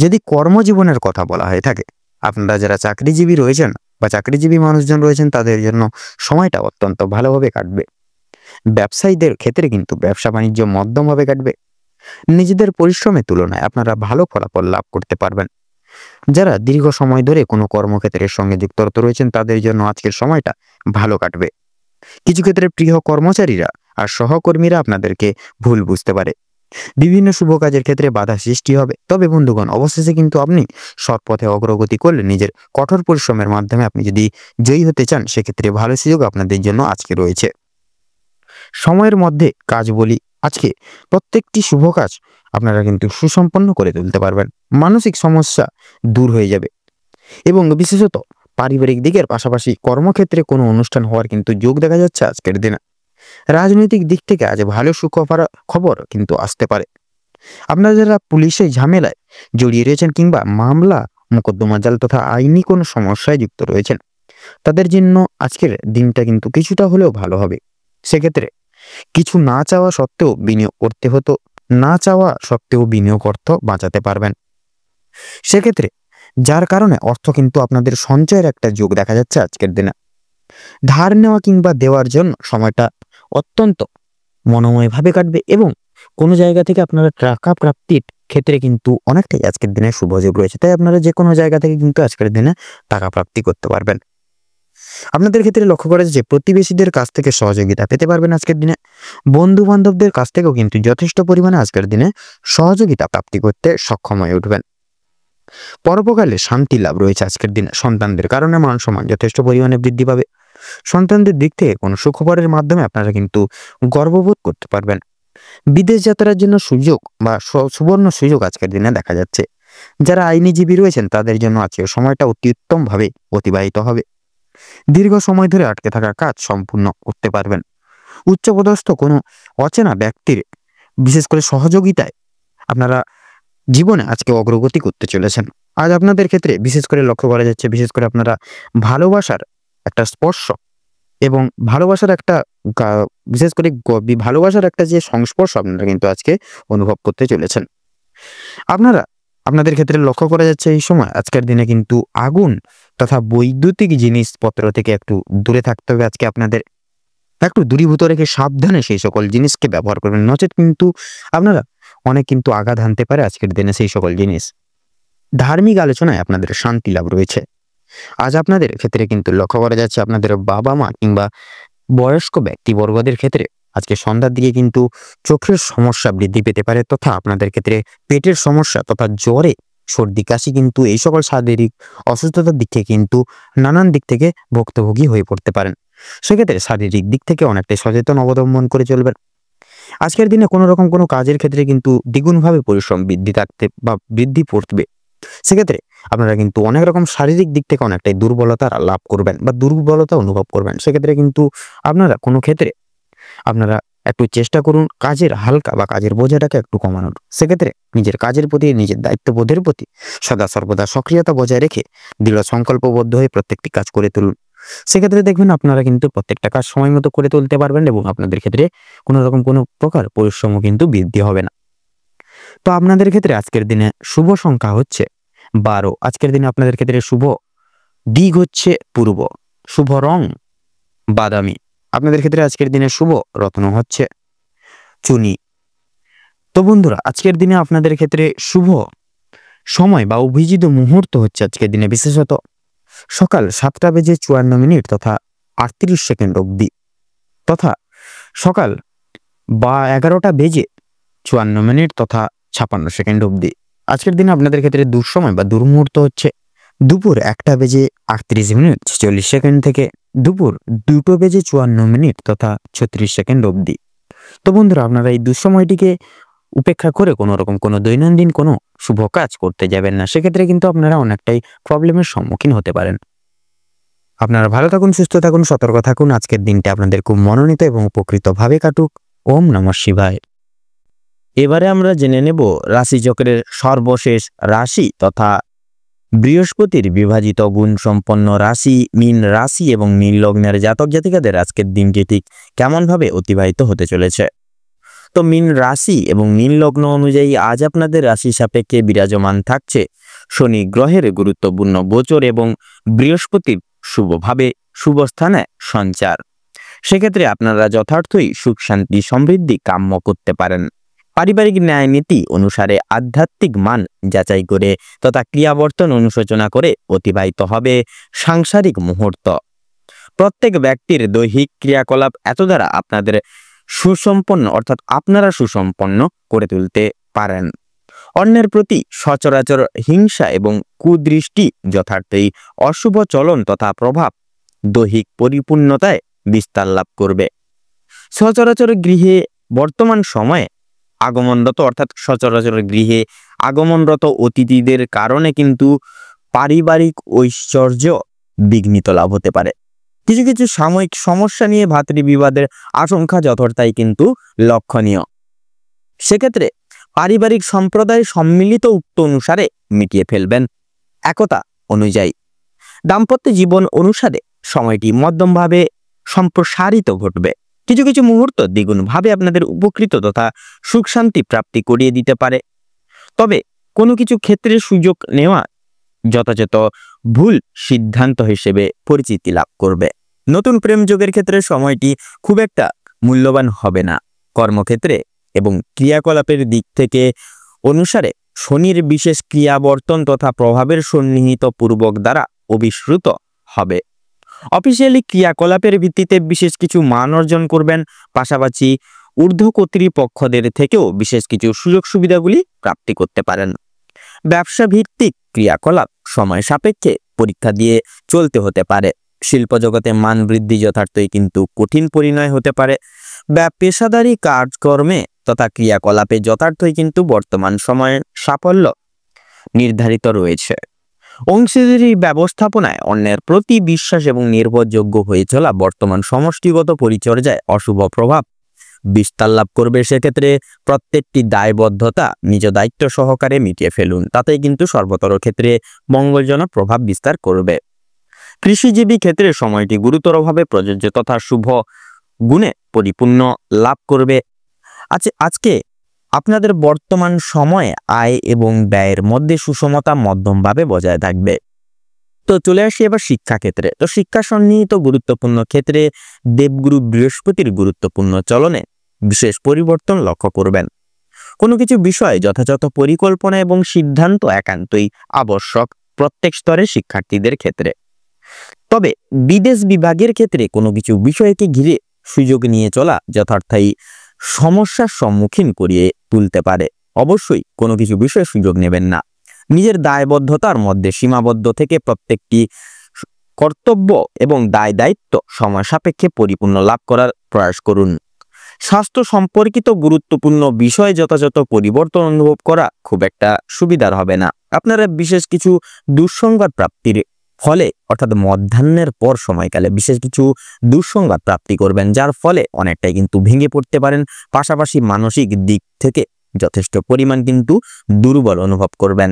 যদি কর্মজীবনের কথা বলা হয়ে থাকে, আপনারা যারা চাকরিজীবী রয়েছেন বা চাকরিজীবী মানুষজন রয়েছেন তাদের জন্য সময়টা অত্যন্ত ভালোভাবে কাটবে। ব্যবসায়ীদের ক্ষেত্রে কিন্তু ব্যবসা বাণিজ্য মধ্যমভাবে কাটবে। নিজেদের পরিশ্রমের তুলনায় আপনারা ভালো ফলাফল লাভ করতে পারবেন। যারা দীর্ঘ সময় ধরে কোনো কর্মক্ষেত্রের সঙ্গে যুক্ত রয়েছেন তাদের জন্য আজকের সময়টা ভালো কাটবে। কিছু ক্ষেত্রে প্রিয় কর্মচারীরা আর সহকর্মীরা আপনাদেরকে ভুল বুঝতে পারে। বিভিন্ন শুভ কাজের ক্ষেত্রে বাধা সৃষ্টি হবে। তবে বন্ধুগণ, অবশেষে কিন্তু আপনি সৎ পথে অগ্রগতি করলে নিজের কঠোর পরিশ্রমের মাধ্যমে আপনি যদি জয়ী হতে চান সেক্ষেত্রে ভালো সুযোগ আপনাদের জন্য আজকে রয়েছে। সময়ের মধ্যে কাজ বলি, আজকে প্রত্যেকটি শুভ কাজ আপনারা কিন্তু সুসম্পন্ন করে তুলতে পারবেন। মানসিক সমস্যা দূর হয়ে যাবে এবং বিশেষত পারিবারিক দিকের পাশাপাশি কর্মক্ষেত্রে কোনো অনুষ্ঠান হওয়ার কিন্তু যোগ দেখা যাচ্ছে আজকের দিনে। রাজনৈতিক দিক থেকে আজ ভালো খবর কিন্তু আসতে পারে। আপনারা যারা পুলিশের ঝামেলায় জড়িয়ে রয়েছেন কিংবা মামলা মোকদ্দমা জাল তথা আইনি কোনো সমস্যায় যুক্ত রয়েছেন তাদের জন্য আজকের দিনটা কিন্তু কিছুটা হলেও ভালো হবে। সেক্ষেত্রে কিছু না চাওয়া সত্ত্বেও বিনিয়োগ করতে হতো, না চাওয়া সত্ত্বেও বিনিয়োগ অর্থ বাঁচাতে পারবেন। সেক্ষেত্রে যার কারণে অর্থ কিন্তু আপনাদের সঞ্চয়ের একটা যোগ দেখা যাচ্ছে আজকের দিনে। ধার নেওয়া কিংবা দেওয়ার জন্য সময়টা অত্যন্ত মনোময়ভাবে কাটবে এবং কোনো জায়গা থেকে আপনারা টাকা প্রাপ্তির ক্ষেত্রে কিন্তু অনেকটাই আজকের দিনে শুভযোগ রয়েছে। তাই আপনারা যে কোনো জায়গা থেকে কিন্তু আজকের দিনে টাকা প্রাপ্তি করতে পারবেন। আপনাদের ক্ষেত্রে লক্ষ্য করা যাচ্ছে প্রতিবেশীদের কাছ থেকে সহযোগিতা পেতে পারবেন আজকের দিনে। বন্ধু বান্ধবদের কাছ থেকেও কিন্তু যথেষ্ট পরিমাণে আজকের দিনে সহযোগিতা প্রাপ্তি করতে সক্ষম হয়ে উঠবেন। পরোপকালে শান্তি লাভ রয়েছে আজকের দিনে। সন্তানদের কারণে মান সম্মান যথেষ্ট পরিমাণে বৃদ্ধি পাবে। সন্তানদের দিক থেকে কোনো সুখবরের মাধ্যমে আপনারা কিন্তু গর্ববোধ করতে পারবেন। বিদেশ যাত্রার জন্য সুযোগ বা সুবর্ণ সুযোগ আজকের দিনে দেখা যাচ্ছে। যারা আইনজীবী রয়েছেন তাদের জন্য আজকের সময়টা অতি উত্তমভাবে অতিবাহিত হবে। দীর্ঘ সময় ধরে আটকে থাকা কাজ সম্পূর্ণ করতে পারবেন। উচ্চপদস্থ কোনো অচেনা ব্যক্তির বিশেষ করে সহযোগিতায় আপনারা জীবনে আজকে অগ্রগতি করতে চলেছেন। আজ আপনাদের ক্ষেত্রে বিশেষ করে লক্ষ্য করা যাচ্ছে বিশেষ করে আপনারা ভালোবাসার একটা স্পর্শ এবং ভালোবাসার একটা বিশেষ করে ভালোবাসার একটা যে সংস্পর্শ আপনারা কিন্তু আজকে অনুভব করতে চলেছেন। আপনাদের ক্ষেত্রে লক্ষ্য করা যাচ্ছে এই সময় আজকের দিনে কিন্তু আগুন তথা বৈদ্যুতিক জিনিসপত্র থেকে একটু দূরে থাকতে হবে। আজকে আপনাদের একটু দূরীভূত রেখে সাবধানে সেই সকল জিনিসকে ব্যবহার করবেন, নচেত কিন্তু আপনারা অনেক কিন্তু আঘাত হানতে পারে আজকের দিনে সেই সকল জিনিস। ধার্মিক আলোচনায় আপনাদের শান্তি লাভ রয়েছে। আজ আপনাদের ক্ষেত্রে কিন্তু লক্ষ্য করা যাচ্ছে আপনাদের বাবা মা কিংবা বয়স্ক ব্যক্তিবর্গদের ক্ষেত্রে আজকে সন্ধ্যার দিকে কিন্তু চোখের সমস্যা বৃদ্ধি পেতে পারে, তথা আপনাদের ক্ষেত্রে পেটের সমস্যা তথা জ্বরে, সর্দি, কাশি কিন্তু এই সকল শারীরিক অসুস্থতার দিক থেকে কিন্তু নানান দিক থেকে ভুক্তভোগী হয়ে পড়তে পারেন। সেক্ষেত্রে শারীরিক দিক থেকে অনেকটাই সচেতন অবলম্বন করে চলবেন। আজকের দিনে কোনো রকম কোনো কাজের ক্ষেত্রে কিন্তু দ্বিগুণভাবে পরিশ্রম বৃদ্ধি পড়বে। সেক্ষেত্রে আপনারা কিন্তু অনেক রকম শারীরিক দিক থেকে অনেকটাই দুর্বলতা লাভ করবেন বা দুর্বলতা অনুভব করবেন। সেক্ষেত্রে কিন্তু আপনারা কোনো ক্ষেত্রে আপনারা একটু চেষ্টা করুন কাজের হালকা বা কাজের বোঝাটাকে একটু কমানোর। সেক্ষেত্রে নিজের কাজের প্রতি, নিজের দায়িত্ববোধের প্রতি সদা সর্বদা সক্রিয়তা বজায় রেখে দৃঢ় সংকল্পবদ্ধ হয়ে প্রত্যেকটি কাজ করে তুলুন। সেক্ষেত্রে দেখবেন আপনারা কিন্তু প্রত্যেকটা কাজ সময় মতো করে তুলতে পারবেন এবং আপনাদের ক্ষেত্রে কোনো রকম কোনো প্রকার পরিশ্রমও কিন্তু বৃদ্ধি হবে না। তো আপনাদের ক্ষেত্রে আজকের দিনে শুভ সংখ্যা হচ্ছে 12। আজকের দিনে আপনাদের ক্ষেত্রে শুভ দিক হচ্ছে পূর্ব, শুভ রং বাদামি। আপনাদের ক্ষেত্রে আজকের দিনে শুভ রত্ন হচ্ছে চুনি। তো বন্ধুরা, আজকের দিনে আপনাদের ক্ষেত্রে শুভ সময় বা অভিজিৎ মুহূর্ত হচ্ছে আজকের দিনে বিশেষত সকাল 7:54 তথা 38 অবধি, তথা সকাল 11:54 তথা 56 অবধি। আজকের দিনে আপনাদের ক্ষেত্রে দুঃসময় বা দুর্মুহূর্ত হচ্ছে দুপুর 1:38:46 থেকে দুপুর 2:54 তথা 36 অবধি। তো বন্ধুরা, আপনারা এই দুঃসময়টিকে উপেক্ষা করে কোনো রকম কোনো দৈনন্দিন কোনো শুভ কাজ করতে যাবেন না। সেক্ষেত্রে কিন্তু আপনারা অনেকটাই প্রবলেমের সম্মুখীন হতে পারেন। আপনারা ভালো থাকুন, সুস্থ থাকুন, সতর্ক থাকুন। আজকের দিনটা আপনাদের খুব মনোনীত এবং উপকৃতভাবে কাটুক। ওম নমঃ শিবায়। এবারে আমরা জেনে নেব রাশিচক্রের সর্বশেষ রাশি তথা বৃহস্পতির বিভাজিত গুণ সম্পন্ন রাশি মীন রাশি এবং মীন লগ্নের জাতক জাতিকাদের আজকের দিনটি ঠিক কেমনভাবে অতিবাহিত হতে চলেছে। তো মীন রাশি এবং মীন লগ্ন অনুযায়ী আজ আপনাদের রাশি সাপেক্ষে বিরাজমান থাকছে শনি গ্রহের গুরুত্বপূর্ণ গোচর এবং বৃহস্পতির শুভভাবে শুভ স্থানে সঞ্চার। সেক্ষেত্রে আপনারা যথার্থই সুখ শান্তি সমৃদ্ধি কাম্য করতে পারেন। পারিবারিক ন্যায় নীতি অনুসারে আধ্যাত্মিক মান যাচাই করে তথা ক্রিয়াবর্তন অনুশোচনা করে অতিবাহিত হবে সাংসারিক মুহূর্ত। প্রত্যেক ব্যক্তির দৈহিক ক্রিয়াকলাপ এত দ্বারা আপনাদের আপনারা সুসম্পন্ন করে তুলতে পারেন। অন্যের প্রতি সচরাচর হিংসা এবং কুদৃষ্টি যথার্থই অশুভ চলন তথা প্রভাব দৈহিক পরিপূর্ণতায় বিস্তার লাভ করবে। সচরাচর গৃহে বর্তমান সময়ে সচরাচর গৃহে আগমনরত অতিথিদের কারণে কিন্তু পারিবারিক ঐশ্বর্য বিঘ্নিত লাভ হতে পারে। কিছু কিছু সাময়িক সমস্যা নিয়ে ভাতৃবিবাদের আশঙ্কা যথার্থই কিন্তু লক্ষণীয়। সেক্ষেত্রে পারিবারিক সম্প্রদায় সম্মিলিত উক্ত অনুসারে মিটিয়ে ফেলবেন একতা অনুযায়ী। দাম্পত্য জীবন অনুসারে সময়টি মধ্যমভাবে সম্প্রসারিত ঘটবে। কিছু কিছু মুহূর্ত দ্বিগুণভাবে আপনাদের উপকৃত তথা সুখ শান্তি প্রাপ্তি করিয়ে দিতে পারে। তবে কোনো কিছু ক্ষেত্রে সুযোগ নেওয়া যথাযথ ভুল সিদ্ধান্ত হিসেবে পরিচিতি লাভ করবে। নতুন প্রেম যোগের ক্ষেত্রে সময়টি খুব একটা মূল্যবান হবে না। কর্মক্ষেত্রে এবং ক্রিয়াকলাপের দিক থেকে অনুসারে শনির বিশেষ ক্রিয়াবর্তন তথা প্রভাবের সন্নিহিত পূর্বক দ্বারা অভিশ্রুত হবে। অফিসিয়ালি ক্রিয়াকলাপের ভিত্তিতে বিশেষ কিছু মান অর্জন করবেন। পাশাপাশি ঊর্ধ্ব কর্তৃপক্ষদের থেকেও বিশেষ কিছু সুযোগ সুবিধাগুলি প্রাপ্তি করতে পারেন। ব্যবসা ভিত্তিক ক্রিয়াকলাপ সময় সাপেক্ষে পরীক্ষা দিয়ে চলতে হতে পারে। শিল্প জগতে মান বৃদ্ধি যথার্থই কিন্তু কঠিন পরিণয় হতে পারে। পেশাদারি কাজকর্মে তথা ক্রিয়াকলাপে যথার্থই কিন্তু বর্তমান সময়ে সাফল্য নির্ধারিত রয়েছে। অংশীদারি ব্যবস্থাপনায় অন্যের প্রতি বিশ্বাস এবং নির্ভরযোগ্য হয়ে চলা বর্তমান সমষ্টিগত পরিচর্যায় অশুভ প্রভাব বিস্তার লাভ করবে। সেক্ষেত্রে প্রত্যেকটি দায়বদ্ধতা নিজ দায়িত্ব সহকারে মিটিয়ে ফেলুন, তাতেই কিন্তু সর্বতর ক্ষেত্রে মঙ্গলজনক প্রভাব বিস্তার করবে। কৃষিজীবী ক্ষেত্রে সময়টি গুরুতরভাবে প্রযোজ্য তথা শুভ গুণে পরিপূর্ণ লাভ করবে। আজকে আপনাদের বর্তমান সময়ে আয় এবং ব্যয়ের মধ্যে সুষমতা মধ্যমভাবে বজায় থাকবে। তো চলে আসি এবার শিক্ষাক্ষেত্রে। তো শিক্ষা সন্নিহিত গুরুত্বপূর্ণ ক্ষেত্রে দেবগুরু বৃহস্পতির গুরুত্বপূর্ণ চলনে বিশেষ পরিবর্তন লক্ষ্য করবেন। কোনো কিছু বিষয়ে যথাযথ পরিকল্পনা এবং সিদ্ধান্ত একান্তই আবশ্যক প্রত্যেক স্তরের শিক্ষার্থীদের ক্ষেত্রে। তবে বিদেশ বিভাগের ক্ষেত্রে কোনো কিছু বিষয়কে ঘিরে সুযোগ নিয়ে চলা যথার্থই সমস্যার সম্মুখীন করিয়ে তুলতে পারে। অবশ্যই কোনো কিছু বিষয়ে সুযোগ নেবেন না। নিজের দায়বদ্ধতার মধ্যে সীমাবদ্ধ থেকে প্রত্যেকটি কর্তব্য এবং দায় দায়িত্ব সময় সাপেক্ষে পরিপূর্ণ লাভ করার প্রয়াস করুন। স্বাস্থ্য সম্পর্কিত গুরুত্বপূর্ণ বিষয়ে যথাযথ পরিবর্তন অনুভব করা খুব একটা সুবিধার হবে না। আপনারা বিশেষ কিছু দুঃসংবাদ প্রাপ্তির ফলে অর্থাৎ মধ্যাহ্নের পর সময়কালে বিশেষ কিছু দুঃসংবাদ প্রাপ্তি করবেন, যার ফলে অনেকটাই কিন্তু ভেঙে পড়তে পারেন। পাশাপাশি মানসিক দিক থেকে যথেষ্ট পরিমাণ কিন্তু দুর্বল অনুভব করবেন।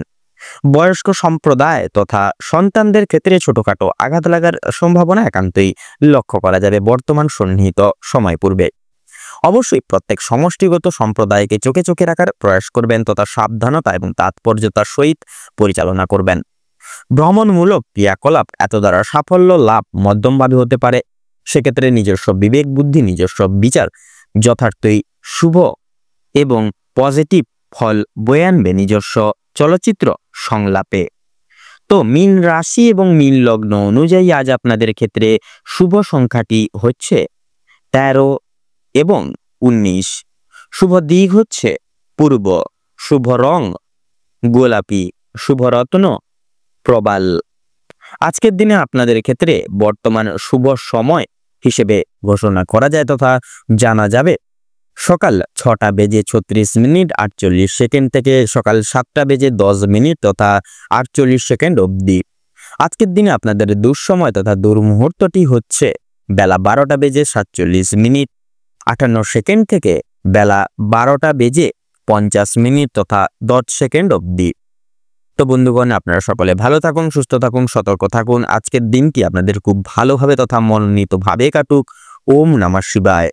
বয়স্ক সম্প্রদায় তথা সন্তানদের ক্ষেত্রে ছোটখাটো আঘাত লাগার সম্ভাবনা একান্তই লক্ষ্য করা যাবে বর্তমান সন্নিহিত সময় পূর্বে। অবশ্যই প্রত্যেক সমষ্টিগত সম্প্রদায়কে চোখে চোখে রাখার প্রয়াস করবেন তথা সাবধানতা এবং তাৎপর্যতার সহিত পরিচালনা করবেন। ভ্রমণমূলক ক্রিয়াকলাপ এত দ্বারা সাফল্য লাভ মধ্যমভাবে হতে পারে। সেক্ষেত্রে নিজস্ব বিবেক বুদ্ধি নিজস্ব বিচার যথার্থই শুভ এবং পজিটিভ ফল বয়ে আনবে নিজস্ব চলচ্চিত্র সংলাপে। তো মীন রাশি এবং মীন লগ্ন অনুযায়ী আজ আপনাদের ক্ষেত্রে শুভ সংখ্যাটি হচ্ছে 13 এবং 19। শুভ দিক হচ্ছে পূর্ব, শুভ রং গোলাপি, শুভ রত্ন প্রবাল। আজকের দিনে আপনাদের ক্ষেত্রে বর্তমান শুভ সময় হিসেবে ঘোষণা করা যায় তথা জানা যাবে সকাল 6:36 থেকে সকাল 7:10 তথা 48 অবধি। আজকের দিনে আপনাদের দুঃসময় তথা দুর্মুহূর্তটি হচ্ছে বেলা 12:47 থেকে বেলা 12:50 তথা 10 অবধি। তো বন্ধুগণ, আপনারা সকলে ভালো থাকুন, সুস্থ থাকুন, সতর্ক থাকুন। আজকের দিনটি আপনাদের খুব ভালোভাবে তথা মনোনীতভাবে কাটুক। ওম নমঃ শিবায়।